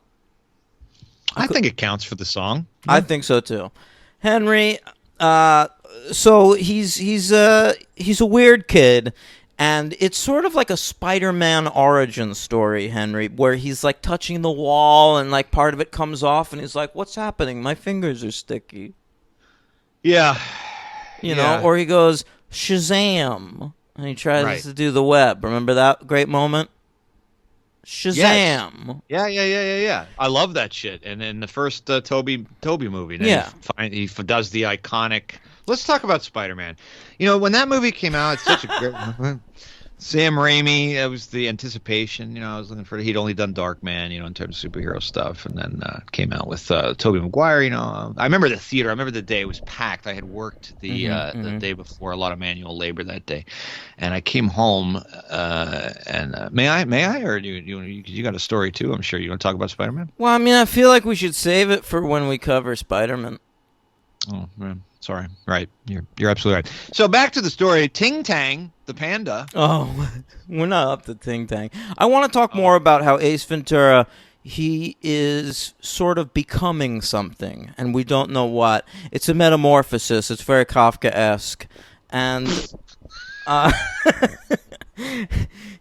I think it counts for the song. I think so, too. Henry, so he's a weird kid. And it's sort of like a Spider-Man origin story, Henry, where he's like touching the wall and like part of it comes off and he's like, what's happening? My fingers are sticky. Yeah. You know, or he goes, Shazam. And he tries to do the web. Remember that great moment? Shazam. Yes. Yeah. I love that shit. And in the first Toby movie, he does the iconic. Let's talk about Spider-Man. You know, when that movie came out, it's such a great. Sam Raimi, it was the anticipation. You know, I was looking for. He'd only done Darkman, you know, in terms of superhero stuff, and then came out with Tobey Maguire. You know, I remember the theater. I remember the day it was packed. I had worked the day before, a lot of manual labor that day, and I came home. And may I, or you got a story too? I'm sure you want to talk about Spider-Man. Well, I mean, I feel like we should save it for when we cover Spider-Man. Oh, man. Sorry. Right. You're absolutely right. So back to the story. Ting Tang, the panda. Oh, we're not up to Ting Tang. I want to talk more about how Ace Ventura, he is sort of becoming something, and we don't know what. It's a metamorphosis. It's very Kafka-esque. And uh,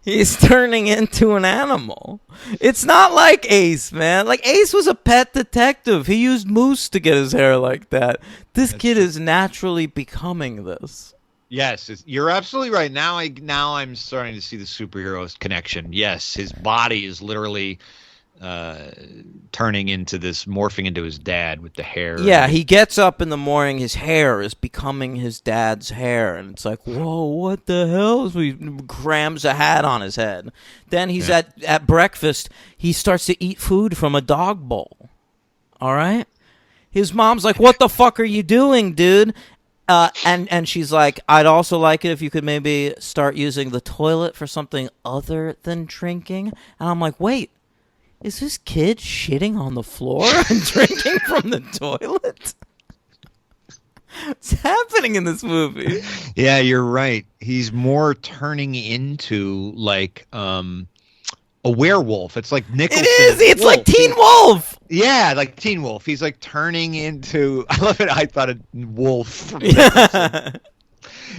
he's turning into an animal. It's not like Ace, man. Like, Ace was a pet detective. He used mousse to get his hair like that. This kid is naturally becoming this. Yes, you're absolutely right. Now I'm starting to see the superheroes connection. Yes, his body is literally turning into this, morphing into his dad with the hair. Yeah, he gets up in the morning, his hair is becoming his dad's hair, and it's like, whoa, what the hell? So he crams a hat on his head. Then he's at breakfast, he starts to eat food from a dog bowl. All right? His mom's like, what the fuck are you doing, dude? And she's like, I'd also like it if you could maybe start using the toilet for something other than drinking. And I'm like, wait. Is this kid shitting on the floor and drinking from the toilet? What's happening in this movie? Yeah, you're right. He's more turning into like a werewolf. It's like Nicholson. It is. It's like Teen Wolf. Yeah, like Teen Wolf. He's like turning into. I love it. I thought a wolf.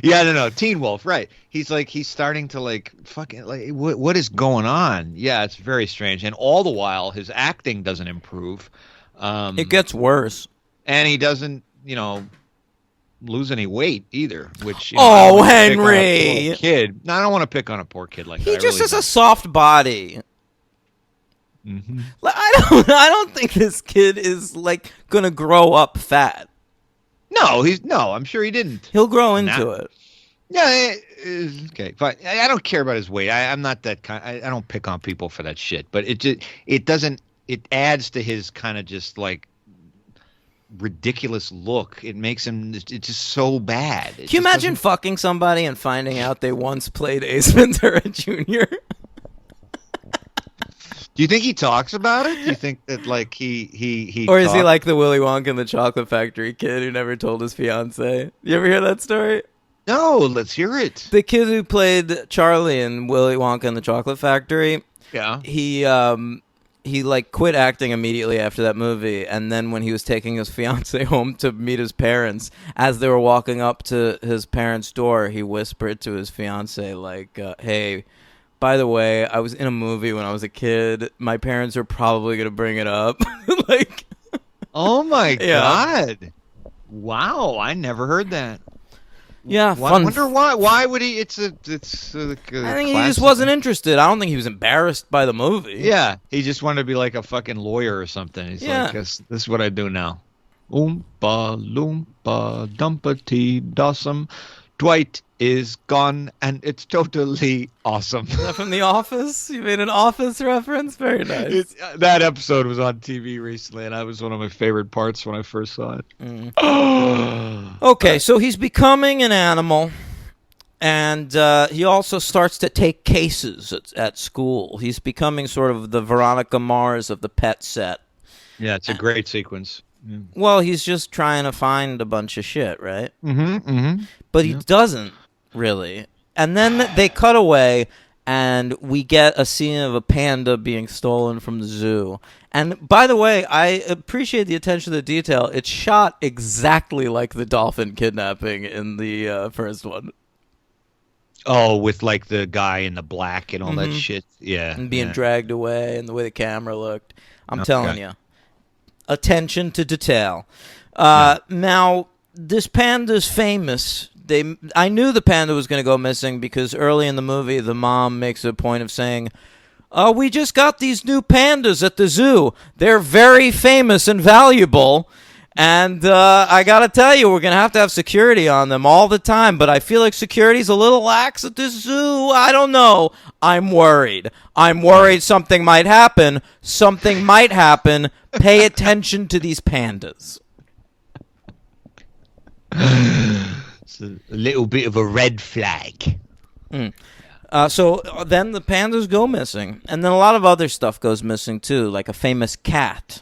Yeah, no, Teen Wolf, right? He's starting to like fucking like what is going on? Yeah, it's very strange, and all the while his acting doesn't improve. It gets worse, and he doesn't, lose any weight either. Which Henry, kid. No, I don't want to pick on a poor kid like that. He just has a soft body. Mm-hmm. I don't think this kid is like gonna grow up fat. No, I'm sure he didn't. He'll grow into it. Yeah, okay, fine. I don't care about his weight. I'm not that kind. I don't pick on people for that shit. But it doesn't. It adds to his kind of just like ridiculous look. It makes him. It's just so bad. Can you imagine fucking somebody and finding out they once played Ace Ventura Jr.? Do you think he talks about it? Do you think that like he or is he like the Willy Wonka and the Chocolate Factory kid who never told his fiance? You ever hear that story? No, let's hear it. The kid who played Charlie in Willy Wonka and the Chocolate Factory. Yeah. He like quit acting immediately after that movie, and then when he was taking his fiance home to meet his parents, as they were walking up to his parents' door, he whispered to his fiance like, "Hey, by the way, I was in a movie when I was a kid. My parents are probably gonna bring it up." Like, oh my god! Wow, I never heard that. Yeah, I wonder why. Why would he? It's I think he just wasn't interested. I don't think he was embarrassed by the movie. Yeah, he just wanted to be like a fucking lawyer or something. He's like, this is what I do now. Oompa loompa dumpity dossum. Dwight is gone, and it's totally awesome. Is that from The Office? You made an Office reference? Very nice. That episode was on TV recently, and that was one of my favorite parts when I first saw it. Okay, so he's becoming an animal, and he also starts to take cases at school. He's becoming sort of the Veronica Mars of the pet set. Yeah, it's a great sequence. Well, he's just trying to find a bunch of shit, right? Mm-hmm. But he doesn't, really. And then they cut away, and we get a scene of a panda being stolen from the zoo. And, by the way, I appreciate the attention to the detail. It's shot exactly like the dolphin kidnapping in the first one. Oh, with, like, the guy in the black and all that shit? Yeah. And being dragged away, and the way the camera looked. I'm telling you. Attention to detail. Now, this panda's famous. I knew the panda was going to go missing because early in the movie, the mom makes a point of saying, we just got these new pandas at the zoo. They're very famous and valuable. And I got to tell you, we're going to have security on them all the time. But I feel like security's a little lax at this zoo. I don't know. I'm worried. Something might happen. Something might happen. Pay attention to these pandas. It's a little bit of a red flag. So then the pandas go missing. And then a lot of other stuff goes missing, too, like a famous cat.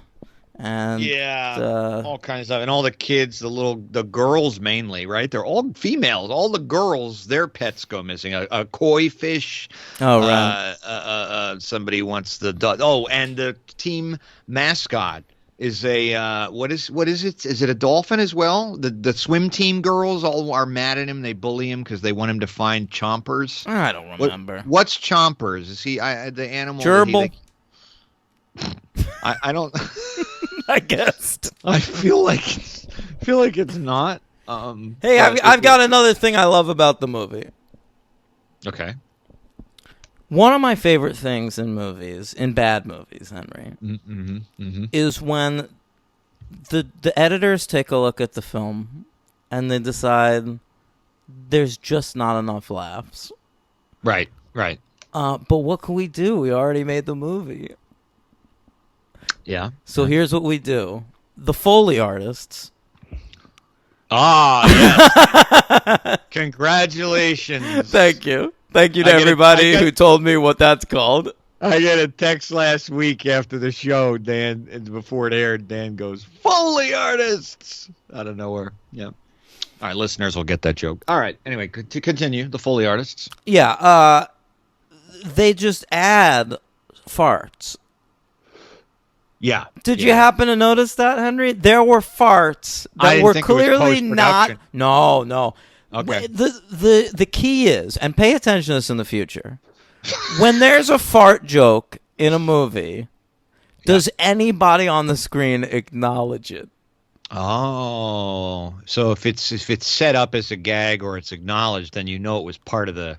and all kinds of stuff, and all the kids, the girls mainly, right? They're all females. All the girls, their pets go missing. A koi fish. Oh, right. Somebody wants the dog. Oh, and the team mascot is a what is it? Is it a dolphin as well? The swim team girls all are mad at him. They bully him because they want him to find Chompers. I don't remember. What's Chompers? Is he the animal? Gerbil. I don't. I guess. I feel like it's not. Hey, I've got another thing I love about the movie. Okay. One of my favorite things in movies, in bad movies, Henry, is when the editors take a look at the film and they decide there's just not enough laughs. Right. But what can we do? We already made the movie. Yeah. So here's what we do. The Foley artists. Yes. Congratulations. Thank you to everybody who told me what that's called. I got a text last week after the show, Dan, and before it aired, Dan goes, Foley artists! Out of nowhere. Yeah. All right, listeners will get that joke. All right, anyway, to continue, the Foley artists. Yeah, they just add farts. Yeah. Did you happen to notice that, Henry? There were farts that were clearly not. No. Okay. The key is, and pay attention to this in the future, when there's a fart joke in a movie, does anybody on the screen acknowledge it? Oh, so if it's set up as a gag or it's acknowledged, then you know it was part of the.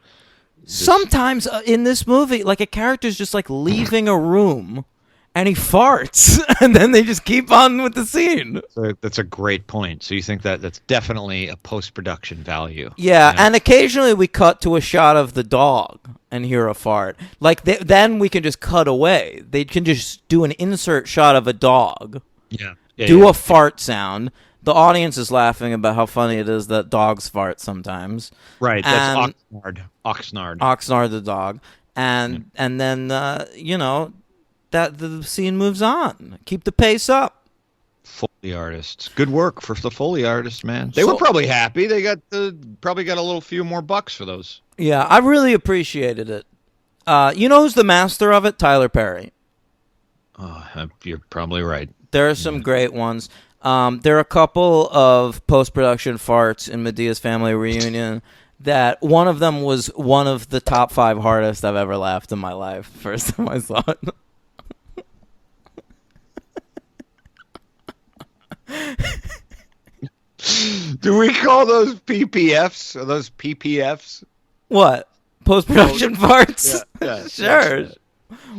Sometimes in this movie, like a character's just like leaving a room. And he farts, and then they just keep on with the scene. So that's a great point. So you think that's definitely a post-production value. Yeah, and occasionally we cut to a shot of the dog and hear a fart. Like, then we can just cut away. They can just do an insert shot of a dog. Yeah. Do a fart sound. The audience is laughing about how funny it is that dogs fart sometimes. Right, that's Oxnard. Oxnard the dog. And then, that the scene moves on. Keep the pace up. Foley artists. Good work for the Foley artists, man. They were probably happy. They probably got a little few more bucks for those. Yeah, I really appreciated it. You know who's the master of it? Tyler Perry. Oh, you're probably right. There are some great ones. There are a couple of post-production farts in Medea's Family Reunion that one of them was one of the top 5 hardest I've ever laughed in my life. First time I saw it. Do we call those PPFs or those PPFs? What? Post-production farts? Yeah, sure.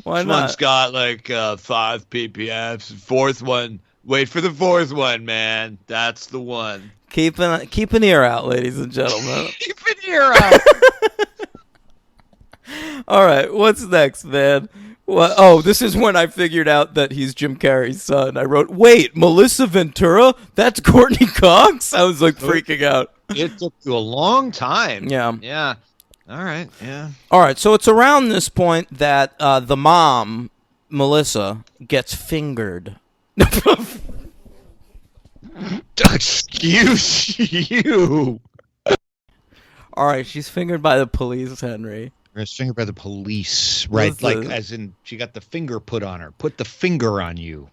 Why not? One's got like 5 PPFs. Fourth one. Wait for the fourth one, man. That's the one. Keep an ear out, ladies and gentlemen. Keep an ear out. All right, what's next, man? What? Oh, this is when I figured out that he's Jim Carrey's son. I wrote, wait, Melissa Ventura? That's Courtney Cox? I was like freaking out. It took you a long time. Yeah. Yeah. All right. Yeah. All right, so it's around this point that the mom, Melissa, gets fingered. Excuse you. All right, she's fingered by the police, Henry. She's fingered by the police, right? Like, as in, she got the finger put on her. Put the finger on you.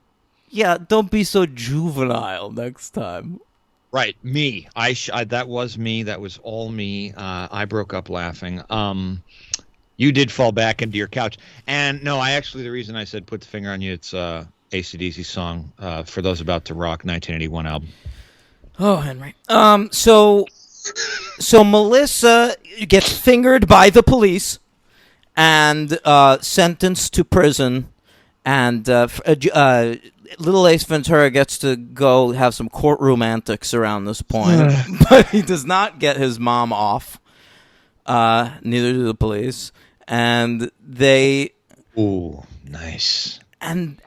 Yeah, don't be so juvenile next time. Right, me. That was me. That was all me. I broke up laughing. You did fall back into your couch, and no, the reason I said put the finger on you, it's AC/DC song for those about to rock, 1981 album. Oh, Henry. So Melissa gets fingered by the police and sentenced to prison, and little Ace Ventura gets to go have some courtroom antics around this point, but he does not get his mom off. Neither do the police, and they. Ooh, nice. And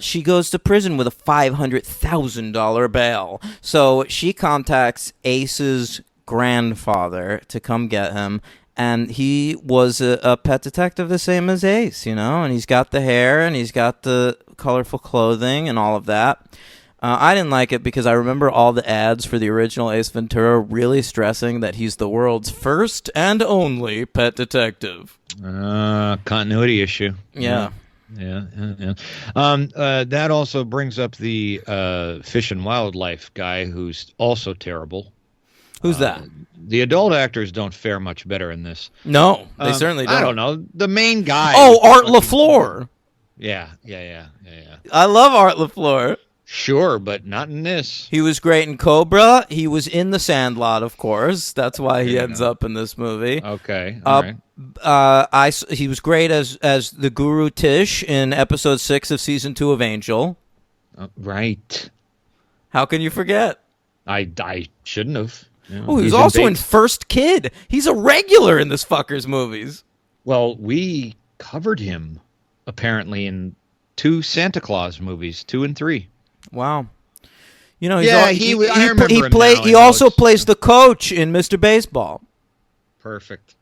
she goes to prison with a $500,000 bail. So she contacts Ace's grandfather to come get him, and he was a pet detective the same as Ace, and he's got the hair and he's got the colorful clothing and all of that. I didn't like it because I remember all the ads for the original Ace Ventura really stressing that he's the world's first and only pet detective. Continuity issue. Yeah. Yeah. That also brings up the Fish and Wildlife guy, who's also terrible. Who's that? The adult actors don't fare much better in this. No, they certainly don't. I don't know. The main guy. Oh, Art LaFleur. Yeah. I love Art LaFleur. Sure, but not in this. He was great in Cobra. He was in The Sandlot, of course. That's why he ends up in this movie. Okay, all right. He was great as the Guru Tish in episode 6 of season 2 of Angel. Right. How can you forget? I shouldn't have. Yeah. Oh, he was also in First Kid. He's a regular in this fucker's movies. Well, we covered him apparently in 2 Santa Claus movies, 2 and 3. Wow. You know, he also plays the coach in Mr. Baseball. Perfect.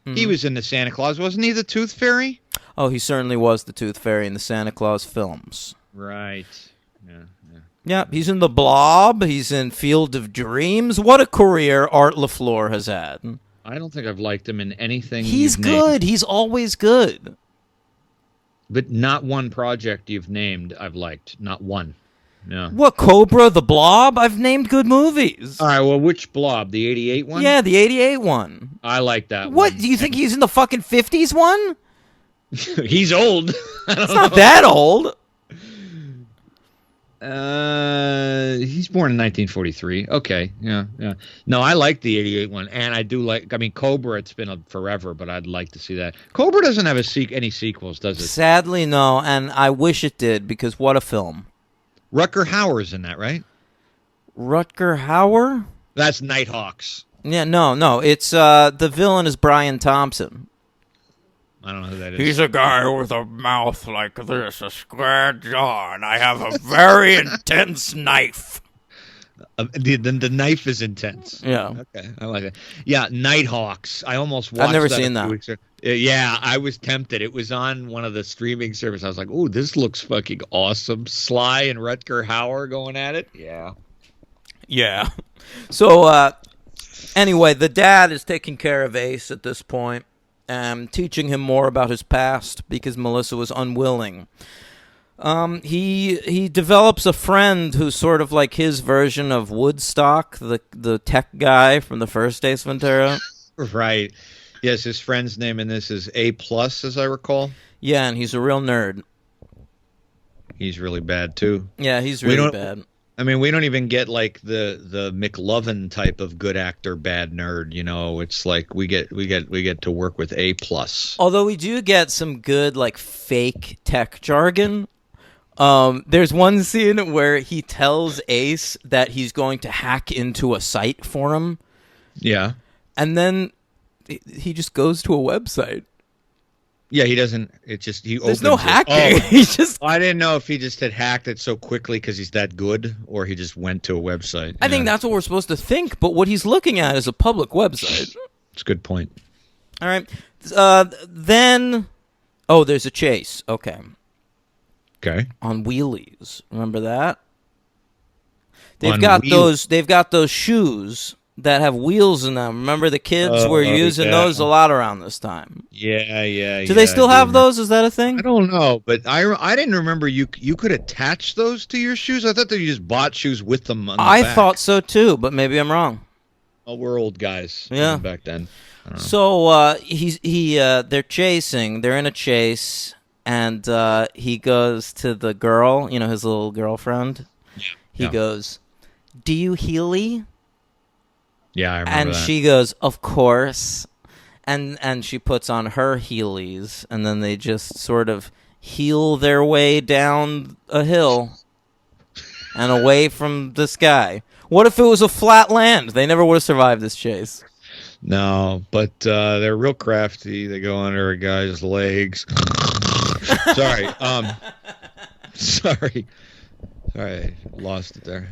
He was in the Santa Claus, wasn't he? The Tooth Fairy? Oh, he certainly was the Tooth Fairy in the Santa Claus films. Right. Yeah, he's in The Blob. He's in Field of Dreams. What a career Art LaFleur has had. I don't think I've liked him in anything. He's good. He's always good. But not one project you've named I've liked. Not one. No. What, Cobra, The Blob? I've named good movies. All right, well, which Blob? The 88 one? Yeah, the 88 one. I like that one. What, do you think he's in the fucking 50s one? He's old. It's not that old. He's born in 1943. Okay, yeah. No, I like the 88 one, and I do like. I mean, Cobra. It's been forever, but I'd like to see that. Cobra doesn't have any sequels, does it? Sadly, no, and I wish it did because what a film. Rutger Hauer's in that, right? Rutger Hauer? That's Nighthawks. Yeah, no. It's the villain is Brian Thompson. I don't know who that is. He's a guy with a mouth like this, a square jaw, and I have a very intense knife. The knife is intense. Yeah. Okay, I like it. Yeah, Nighthawks. I almost watched. I've never that seen a few that. weeks ago. Yeah, I was tempted. It was on one of the streaming services. I was like, "Oh, this looks fucking awesome." Sly and Rutger Hauer going at it. Yeah. So, anyway, the dad is taking care of Ace at this point. Teaching him more about his past because Melissa was unwilling. He develops a friend who's sort of like his version of Woodstock, the tech guy from the first Ace Ventura. Right. Yes, his friend's name in this is A+, as I recall. Yeah, and he's a real nerd. He's really bad too. Yeah, he's really bad. I mean, we don't even get like the McLovin type of good actor, bad nerd. You know, it's like we get to work with A+. Although we do get some good like fake tech jargon. There's one scene where he tells Ace that he's going to hack into a site for him. Yeah. And then he just goes to a website. Yeah, he doesn't. It just There's no hacking. He just. I didn't know if he just had hacked it so quickly because he's that good, or he just went to a website. I think that's what we're supposed to think, but what he's looking at is a public website. It's a good point. All right. Then, there's a chase. Okay. On wheelies. Remember that? They've got those shoes that have wheels in them. Remember the kids were using those a lot around this time. Yeah. Do they still have those? Is that a thing? I don't know, but I didn't remember you could attach those to your shoes. I thought that you just bought shoes with them on the back. Thought so too, but maybe I'm wrong. Well, we're old guys. Yeah. Back then. I don't know. So they're chasing. They're in a chase, and he goes to the girl, his little girlfriend. Yeah. He goes, "Do you Healy?" Yeah, I remember that. And she goes, "Of course." And she puts on her Heelys, and then they just sort of heel their way down a hill and away from the sky. What if it was a flat land? They never would have survived this chase. No, but they're real crafty. They go under a guy's legs. Sorry. Sorry, lost it there.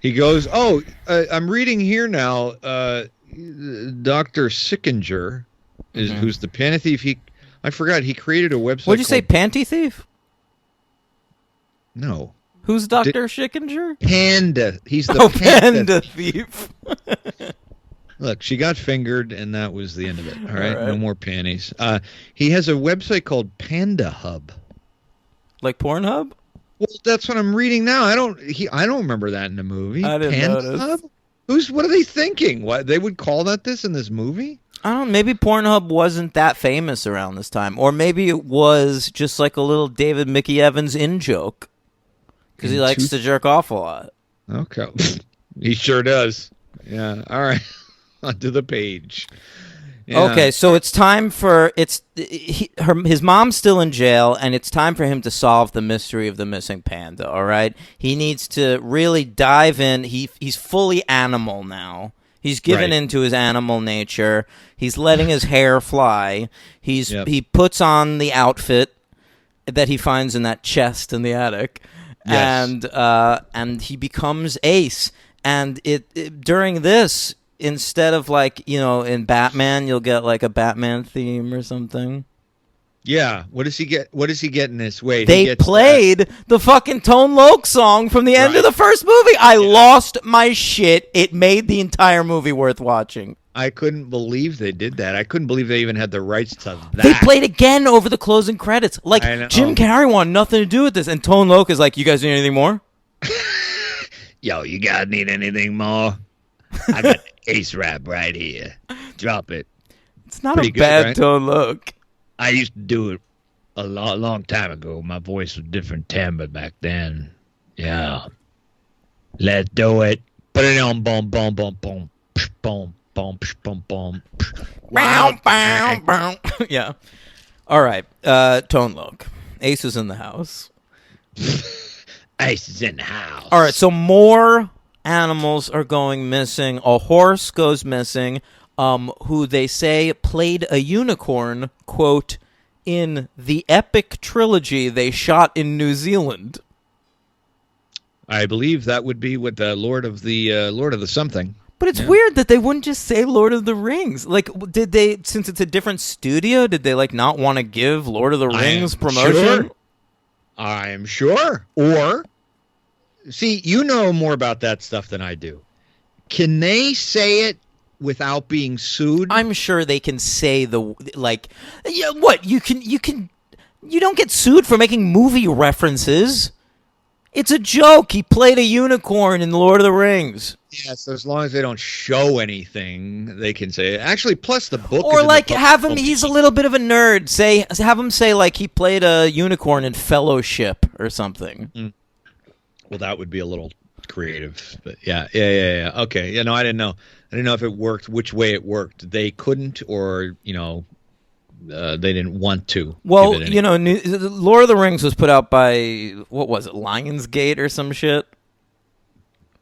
He goes, I'm reading here now, Dr. Sickinger, who's the panty thief. I forgot, he created a website. What'd you say, panty thief? No. Who's Dr. Schickinger? Panda. He's the Oh, Panda Thief. Look, she got fingered, and that was the end of it. All right? All right. No more panties. He has a website called Panda Hub. Like Pornhub? Well, that's what I'm reading now. I don't remember that in the movie. I didn't Panda notice. Hub? What are they thinking? What they would call that this in this movie? I don't know. Maybe Pornhub wasn't that famous around this time. Or maybe it was just like a little David Mickey Evans in-joke. Because he likes to jerk off a lot. Okay. He sure does. Yeah. All right. Onto the page. Yeah. Okay, so it's time for his mom's still in jail, and it's time for him to solve the mystery of the missing panda. All right, he needs to really dive in. He's fully animal now. He's given into his animal nature. He's letting his hair fly. He puts on the outfit that he finds in that chest in the attic, and he becomes Ace. And during this, instead of in Batman, you'll get like a Batman theme or something. Yeah. What does he get? What does he get in this? Wait, they played the fucking Tone Loc song from the end of the first movie. I lost my shit. It made the entire movie worth watching. I couldn't believe they did that. I couldn't believe they even had the rights to that. They played again over the closing credits. Like, Jim Carrey wanted nothing to do with this, and Tone Loc is like, "You guys need anything more?" Yo, you guys need anything more? I got Ace rap right here. Drop it. It's not a bad Tone Loc. I used to do it a long time ago. My voice was different timbre back then. Yeah. Let's do it. Put it on boom, boom, boom, boom. Boom, boom, boom, boom. Wow. Yeah. All right. Tone Loc. Ace is in the house. Ace is in the house. All right. So more animals are going missing. A horse goes missing, who they say played a unicorn, quote, in the epic trilogy they shot in New Zealand. I believe that would be with the Lord of the something. But it's weird that they wouldn't just say Lord of the Rings. Like, did they, since it's a different studio, did they not want to give Lord of the Rings promotion? Sure. I am sure. Or, see, you know more about that stuff than I do. Can they say it without being sued? I'm sure they can say what you don't get sued for making movie references. It's a joke. He played a unicorn in Lord of the Rings. Yes, as long as they don't show anything, they can say it. Actually, plus the book. Or have him. He's a little bit of a nerd. Have him say he played a unicorn in Fellowship or something. Well, that would be a little creative, but yeah. Okay, I didn't know. I didn't know if it worked, which way it worked. They couldn't, or they didn't want to. Well, Lord of the Rings was put out by, what was it, Lionsgate or some shit?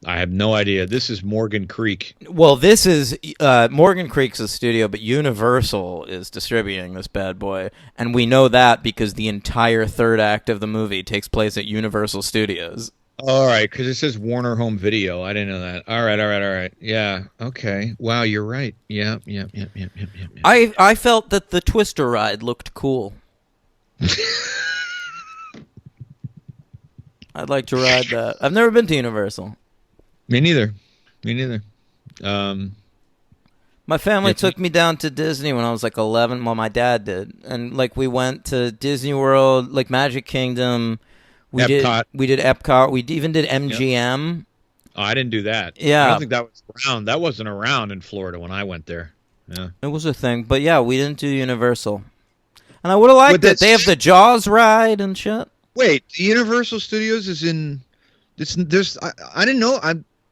I have no idea. This is Morgan Creek. Well, this is Morgan Creek's a studio, but Universal is distributing this bad boy, and we know that because the entire third act of the movie takes place at Universal Studios. All right, because it says Warner Home Video. I didn't know that. All right. Yeah. Okay. Wow, you're right. Yeah. I felt that the Twister ride looked cool. I'd like to ride that. I've never been to Universal. Me neither. My family took me down to Disney when I was 11. Well, my dad did, and we went to Disney World, Magic Kingdom. Epcot. We did Epcot. We even did MGM. Yep. Oh, I didn't do that. Yeah. I don't think that was around. That wasn't around in Florida when I went there. Yeah. It was a thing. But yeah, we didn't do Universal. And I would have liked it. They have the Jaws ride and shit. Wait, the Universal Studios is in... I didn't know...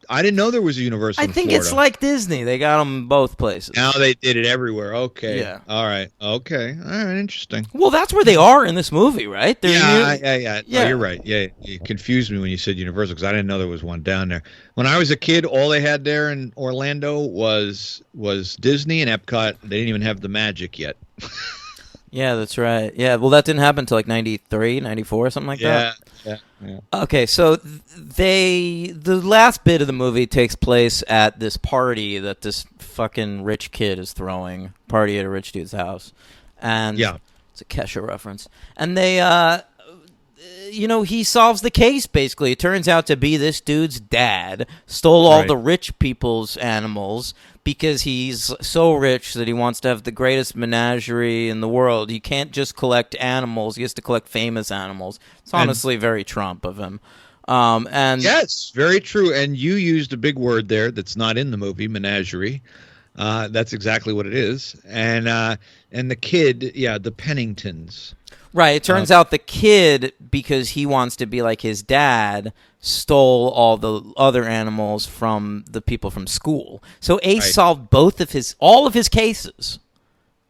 I didn't know there was a Universal in Florida. It's like Disney. They got them both places. Now they did it everywhere. Okay. Yeah. All right. Okay. All right. Interesting. Well, that's where they are in this movie, right? Yeah. No, you're right. Yeah. You confused me when you said Universal because I didn't know there was one down there. When I was a kid, all they had there in Orlando was Disney and Epcot. They didn't even have the Magic yet. Yeah, that's right. Yeah, well, that didn't happen until 93, 94, something like that. Yeah. Okay, so the last bit of the movie takes place at this party that this fucking rich kid is throwing. Party at a rich dude's house. And it's a Kesha reference. And they he solves the case, basically. It turns out to be this dude's dad stole all Right. the rich people's animals because he's so rich that he wants to have the greatest menagerie in the world. He can't just collect animals. He has to collect famous animals. It's honestly very Trump of him. And Yes, very true. And you used a big word there that's not in the movie, menagerie. That's exactly what it is. And the kid, the Penningtons. right, it turns out the kid, because he wants to be like his dad, stole all the other animals from the people from school. So Ace Right. solved all of his cases.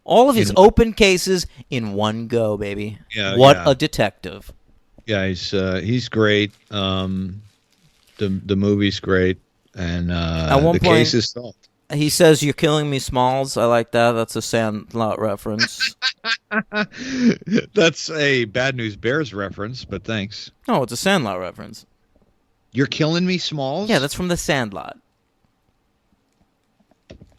All of his open cases in one go, baby. Yeah, What yeah. a detective. Yeah, he's great. The movie's great, and At one the point- case is solved. He says, "You're killing me, Smalls." I like that. That's a Sandlot reference. That's a Bad News Bears reference, but thanks. No, it's a Sandlot reference. You're killing me, Smalls? Yeah, that's from the Sandlot.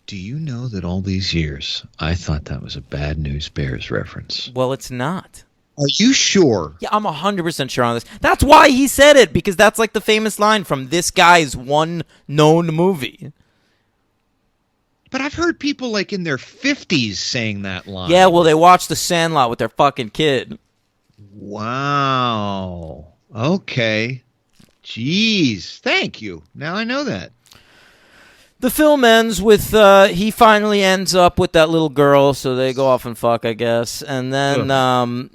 Do you know that all these years I thought that was a Bad News Bears reference? Well, it's not. Are you sure? Yeah, I'm 100% sure on this. That's why he said it, because that's like the famous line from this guy's one known movie. But I've heard people like in their 50s saying that line. Yeah, well, they watched The Sandlot with their fucking kid. Wow. Okay. Jeez. Thank you. Now I know that. The film ends with he finally ends up with that little girl, so they go off and fuck, I guess. And then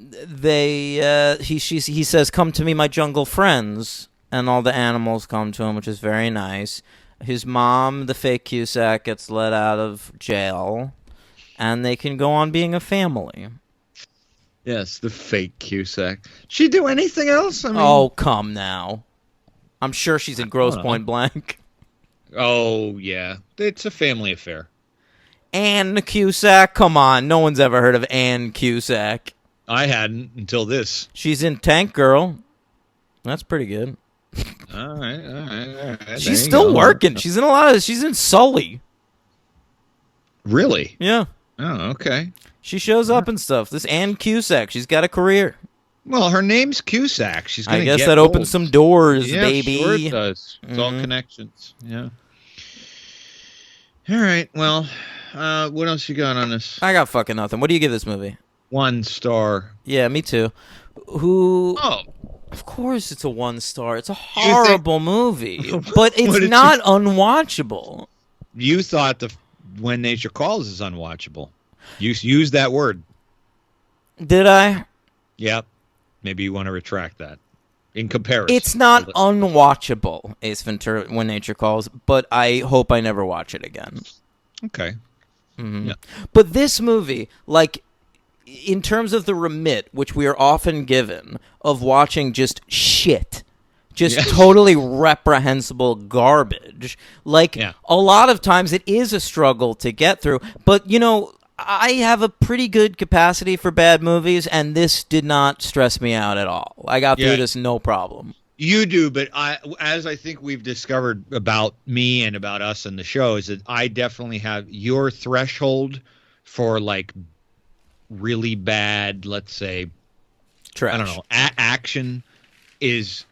he says, "Come to me, my jungle friends," and all the animals come to him, which is very nice. His mom, the fake Cusack, gets let out of jail, and they can go on being a family. Yes, the fake Cusack. She do anything else? I mean, Oh, come now. I'm sure she's in Grosse know. Point Blank. Oh, yeah. It's a family affair. Ann Cusack? Come on. No one's ever heard of Ann Cusack. I hadn't until this. She's in Tank Girl. That's pretty good. All right. She's still working. She's in Sully. Really? Yeah. Oh, okay. She shows up and stuff. This Ann Cusack, she's got a career. Well, her name's Cusack. She's gonna I guess get that opens old. some doors, Yeah, baby. sure it does. It's all connections. Yeah. All right. Well, what else you got on this? I got fucking nothing. What do you give this movie? 1 star. Yeah, me too. Who? Oh, Of course it's a 1 star. It's a horrible movie. But it's did not unwatchable. you thought the When Nature Calls is unwatchable. You used that word. Did I? Yep. Maybe you want to retract that. In comparison. It's not unwatchable, Ace Ventura When Nature Calls, but I hope I never watch it again. Okay. Yeah. But this movie, like, in terms of the remit, which we are often given, of watching just shit, just Yes. totally reprehensible garbage, like, Yeah. a lot of times it is a struggle to get through. But, I have a pretty good capacity for bad movies, and this did not stress me out at all. I got through Yeah. this no problem. You do, but as I think we've discovered about me and about us in the show, is that I definitely have your threshold for like really bad, let's say, Trash. I don't know, action is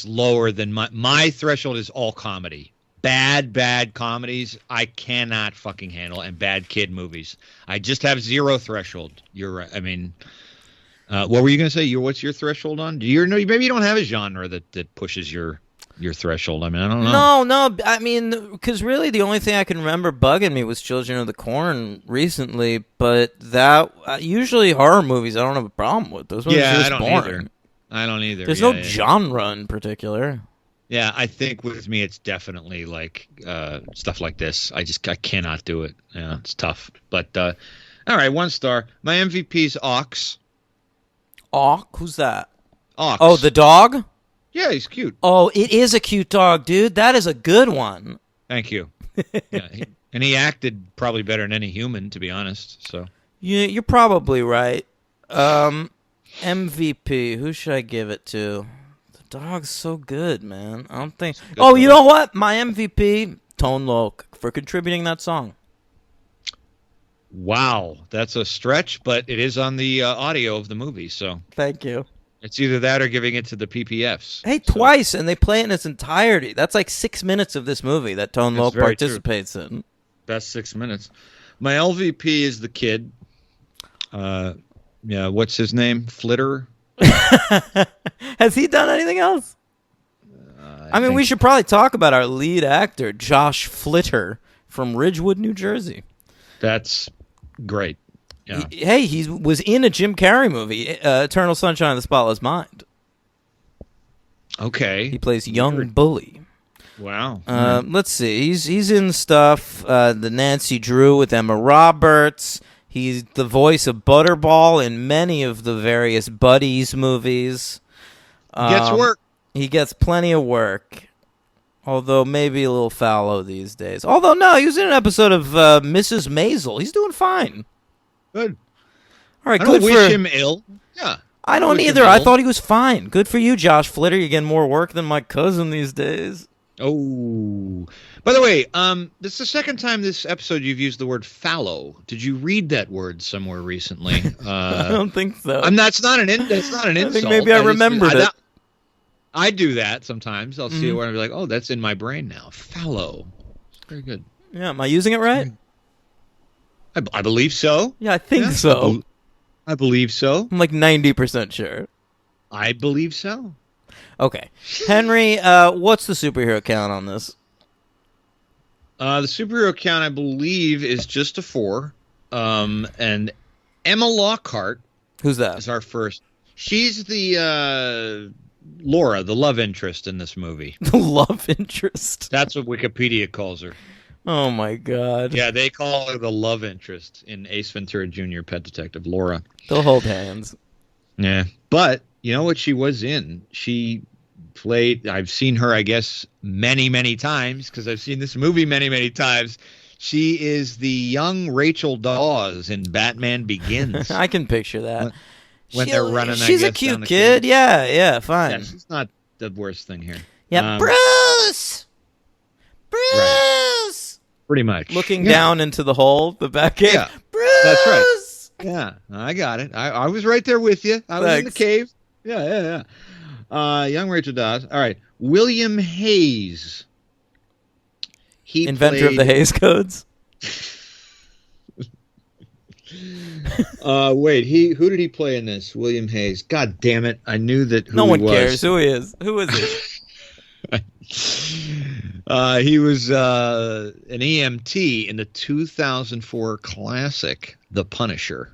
lower than my threshold is all comedy. Bad comedies I cannot fucking handle, and bad kid movies. I just have zero threshold. You're right. I mean, what were you gonna say? What's your threshold on? Maybe you don't have a genre that pushes your threshold. I mean, I don't know. No. I mean, because really the only thing I can remember bugging me was Children of the Corn recently, but that usually horror movies I don't have a problem with. Those movies are Yeah, just I don't boring. either. I don't either. There's Yeah, no yeah. genre in particular. Yeah, I think with me it's definitely like stuff like this. I cannot do it. Yeah, it's tough. But all right, 1 star. My MVP's Ox. Auk? Who's that? Ox. Oh, the dog? Yeah, he's cute. Oh, it is a cute dog, dude. That is a good one. Thank you. Yeah, and he acted probably better than any human, to be honest. So Yeah, you're probably right. MVP. Who should I give it to? The dog's so good, man. I don't think. Oh, you know what? My MVP, Tone Loc, for contributing that song. wow, that's a stretch, but it is on the audio of the movie. So Thank you. It's either that or giving it to the PPFs. Hey, So, twice, and they play it in its entirety. That's like 6 minutes of this movie that Tone It's Loc very true. participates in. best 6 minutes. My LVP is the kid. Yeah, what's his name? Flitter. Has he done anything else? I mean, we should probably talk about our lead actor, Josh Flitter, from Ridgewood, New Jersey. That's great. Yeah. He was in a Jim Carrey movie, Eternal Sunshine of the Spotless Mind. Okay. He plays young bully. Wow. Let's see. He's in stuff. The Nancy Drew with Emma Roberts. He's the voice of Butterball in many of the various Buddies movies. Gets work. He gets plenty of work. Although maybe a little fallow these days. Although, no, he was in an episode of Mrs. Maisel. He's doing fine. Good. All right, I good don't for wish him ill. Yeah. I don't wish him either. I ill. thought he was fine. Good for you, Josh Flitter. You're getting more work than my cousin these days. Oh. By the way, this is the second time this episode you've used the word fallow. Did you read that word somewhere recently? I don't think so. That's not an insult. I think maybe I remembered it. I do that sometimes. I'll see it where I'll be like, oh, that's in my brain now. Fallow. It's very good. Yeah, am I using it right? I believe so. Yeah, I think so. I believe so. I'm like 90% sure. I believe so. Okay. Henry, what's the superhero count on this? The superhero count, I believe, is just a 4. And Emma Lockhart Who's that? is our first. She's the Laura, the love interest in this movie. The love interest. That's what Wikipedia calls her. Oh, my God. Yeah, they call her the love interest in Ace Ventura Jr. Pet Detective, Laura. They'll hold hands. Yeah. But you know what she was in? She played, I've seen her, I guess, many, many times because I've seen this movie many, many times. She is the young Rachel Dawes in Batman Begins. I can picture that. When they're running, she's I a guess, cute down the kid. cave. Yeah, fine. Yeah, she's not the worst thing here. Yeah, Bruce! Bruce! Pretty much. Looking down into the hole, the back cave. Yeah, Bruce! that's right. Yeah, I got it. I was right there with you. I was in the Thanks. cave. Yeah. Young Rachel Dawes. All right. William Hayes. He Inventor of the Hayes Codes. Wait, who did he play in this? William Hayes. God damn it! I knew that. Who No he one was. cares who he is. Who is he? He was an EMT in the 2004 classic, The Punisher.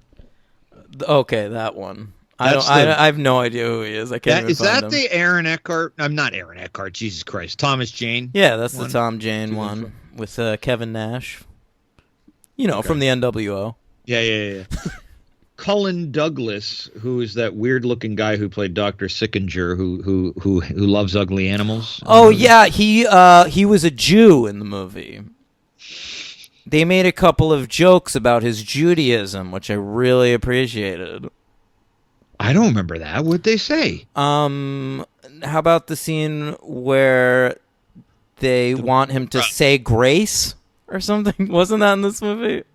Okay, that one. I That's have no idea who he is. I can't even Is find that him. the Aaron Eckhart? I'm not Aaron Eckhart. Jesus Christ, Thomas Jane. Yeah, that's one? the Tom Jane one with Kevin Nash. You know, from the NWO. Yeah. Cullen Douglas, who is that weird-looking guy who played Dr. Sickinger, who loves ugly animals. Oh yeah, he was a Jew in the movie. They made a couple of jokes about his Judaism, which I really appreciated. I don't remember that. What'd they say? How about the scene where they want him to say grace or something? Wasn't that in this movie?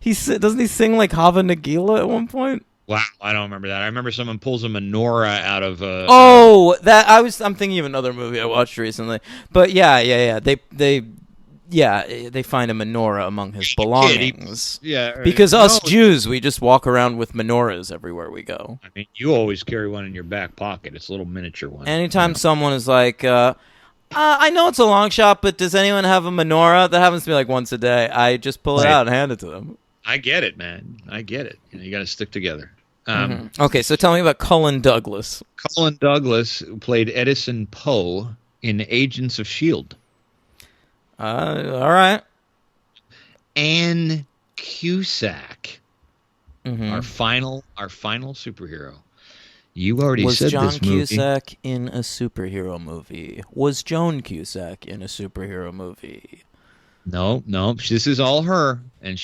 Doesn't he sing like Hava Nagila at one point? Wow, I don't remember that. I remember someone pulls a menorah out of a. I'm thinking of another movie I watched recently. But yeah. They find a menorah among his belongings. Yeah, Because us Jews, we just walk around with menorahs everywhere we go. I mean, you always carry one in your back pocket. It's a little miniature one. Anytime someone is like, I know it's a long shot, but does anyone have a menorah? That happens to me like once a day. I just pull it out and hand it to them. I get it, man. I get it. You got to stick together. Okay, so tell me about Cullen Douglas. Cullen Douglas played Edison Poe in Agents of S.H.I.E.L.D. All right. Anne Cusack, Mm-hmm. our final superhero. You already Was said John this movie. Cusack in a superhero movie? Was Joan Cusack in a superhero movie? No. This is all her, and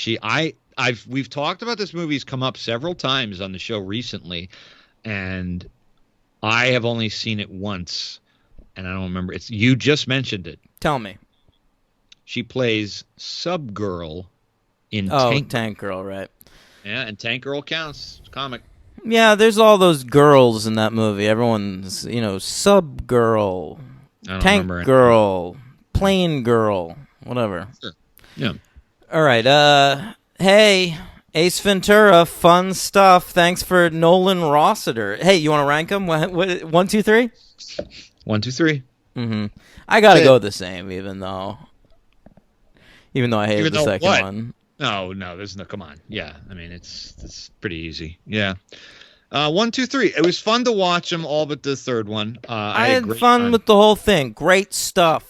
we've talked about this movie. It's come up several times on the show recently, and I have only seen it once, and I don't remember. You just mentioned it. Tell me. She plays Subgirl in Tank. Tank Girl, right? Yeah, and Tank Girl counts. It's a comic. Yeah, there's all those girls in that movie. Everyone's, sub girl, I don't tank remember. girl, plane girl, whatever. Sure. Yeah. All right. Hey, Ace Ventura, fun stuff. Thanks for Nolan Rossiter. Hey, you want to rank them? What, 1, 2, 3? 1, 2, 3. Mm-hmm. I gotta go the same, even though I hated the second what? one. No, there's no. Come on. Yeah, I mean it's pretty easy. Yeah. 1, 2, 3. It was fun to watch them all, but the third one. I had fun with the whole thing. Great stuff.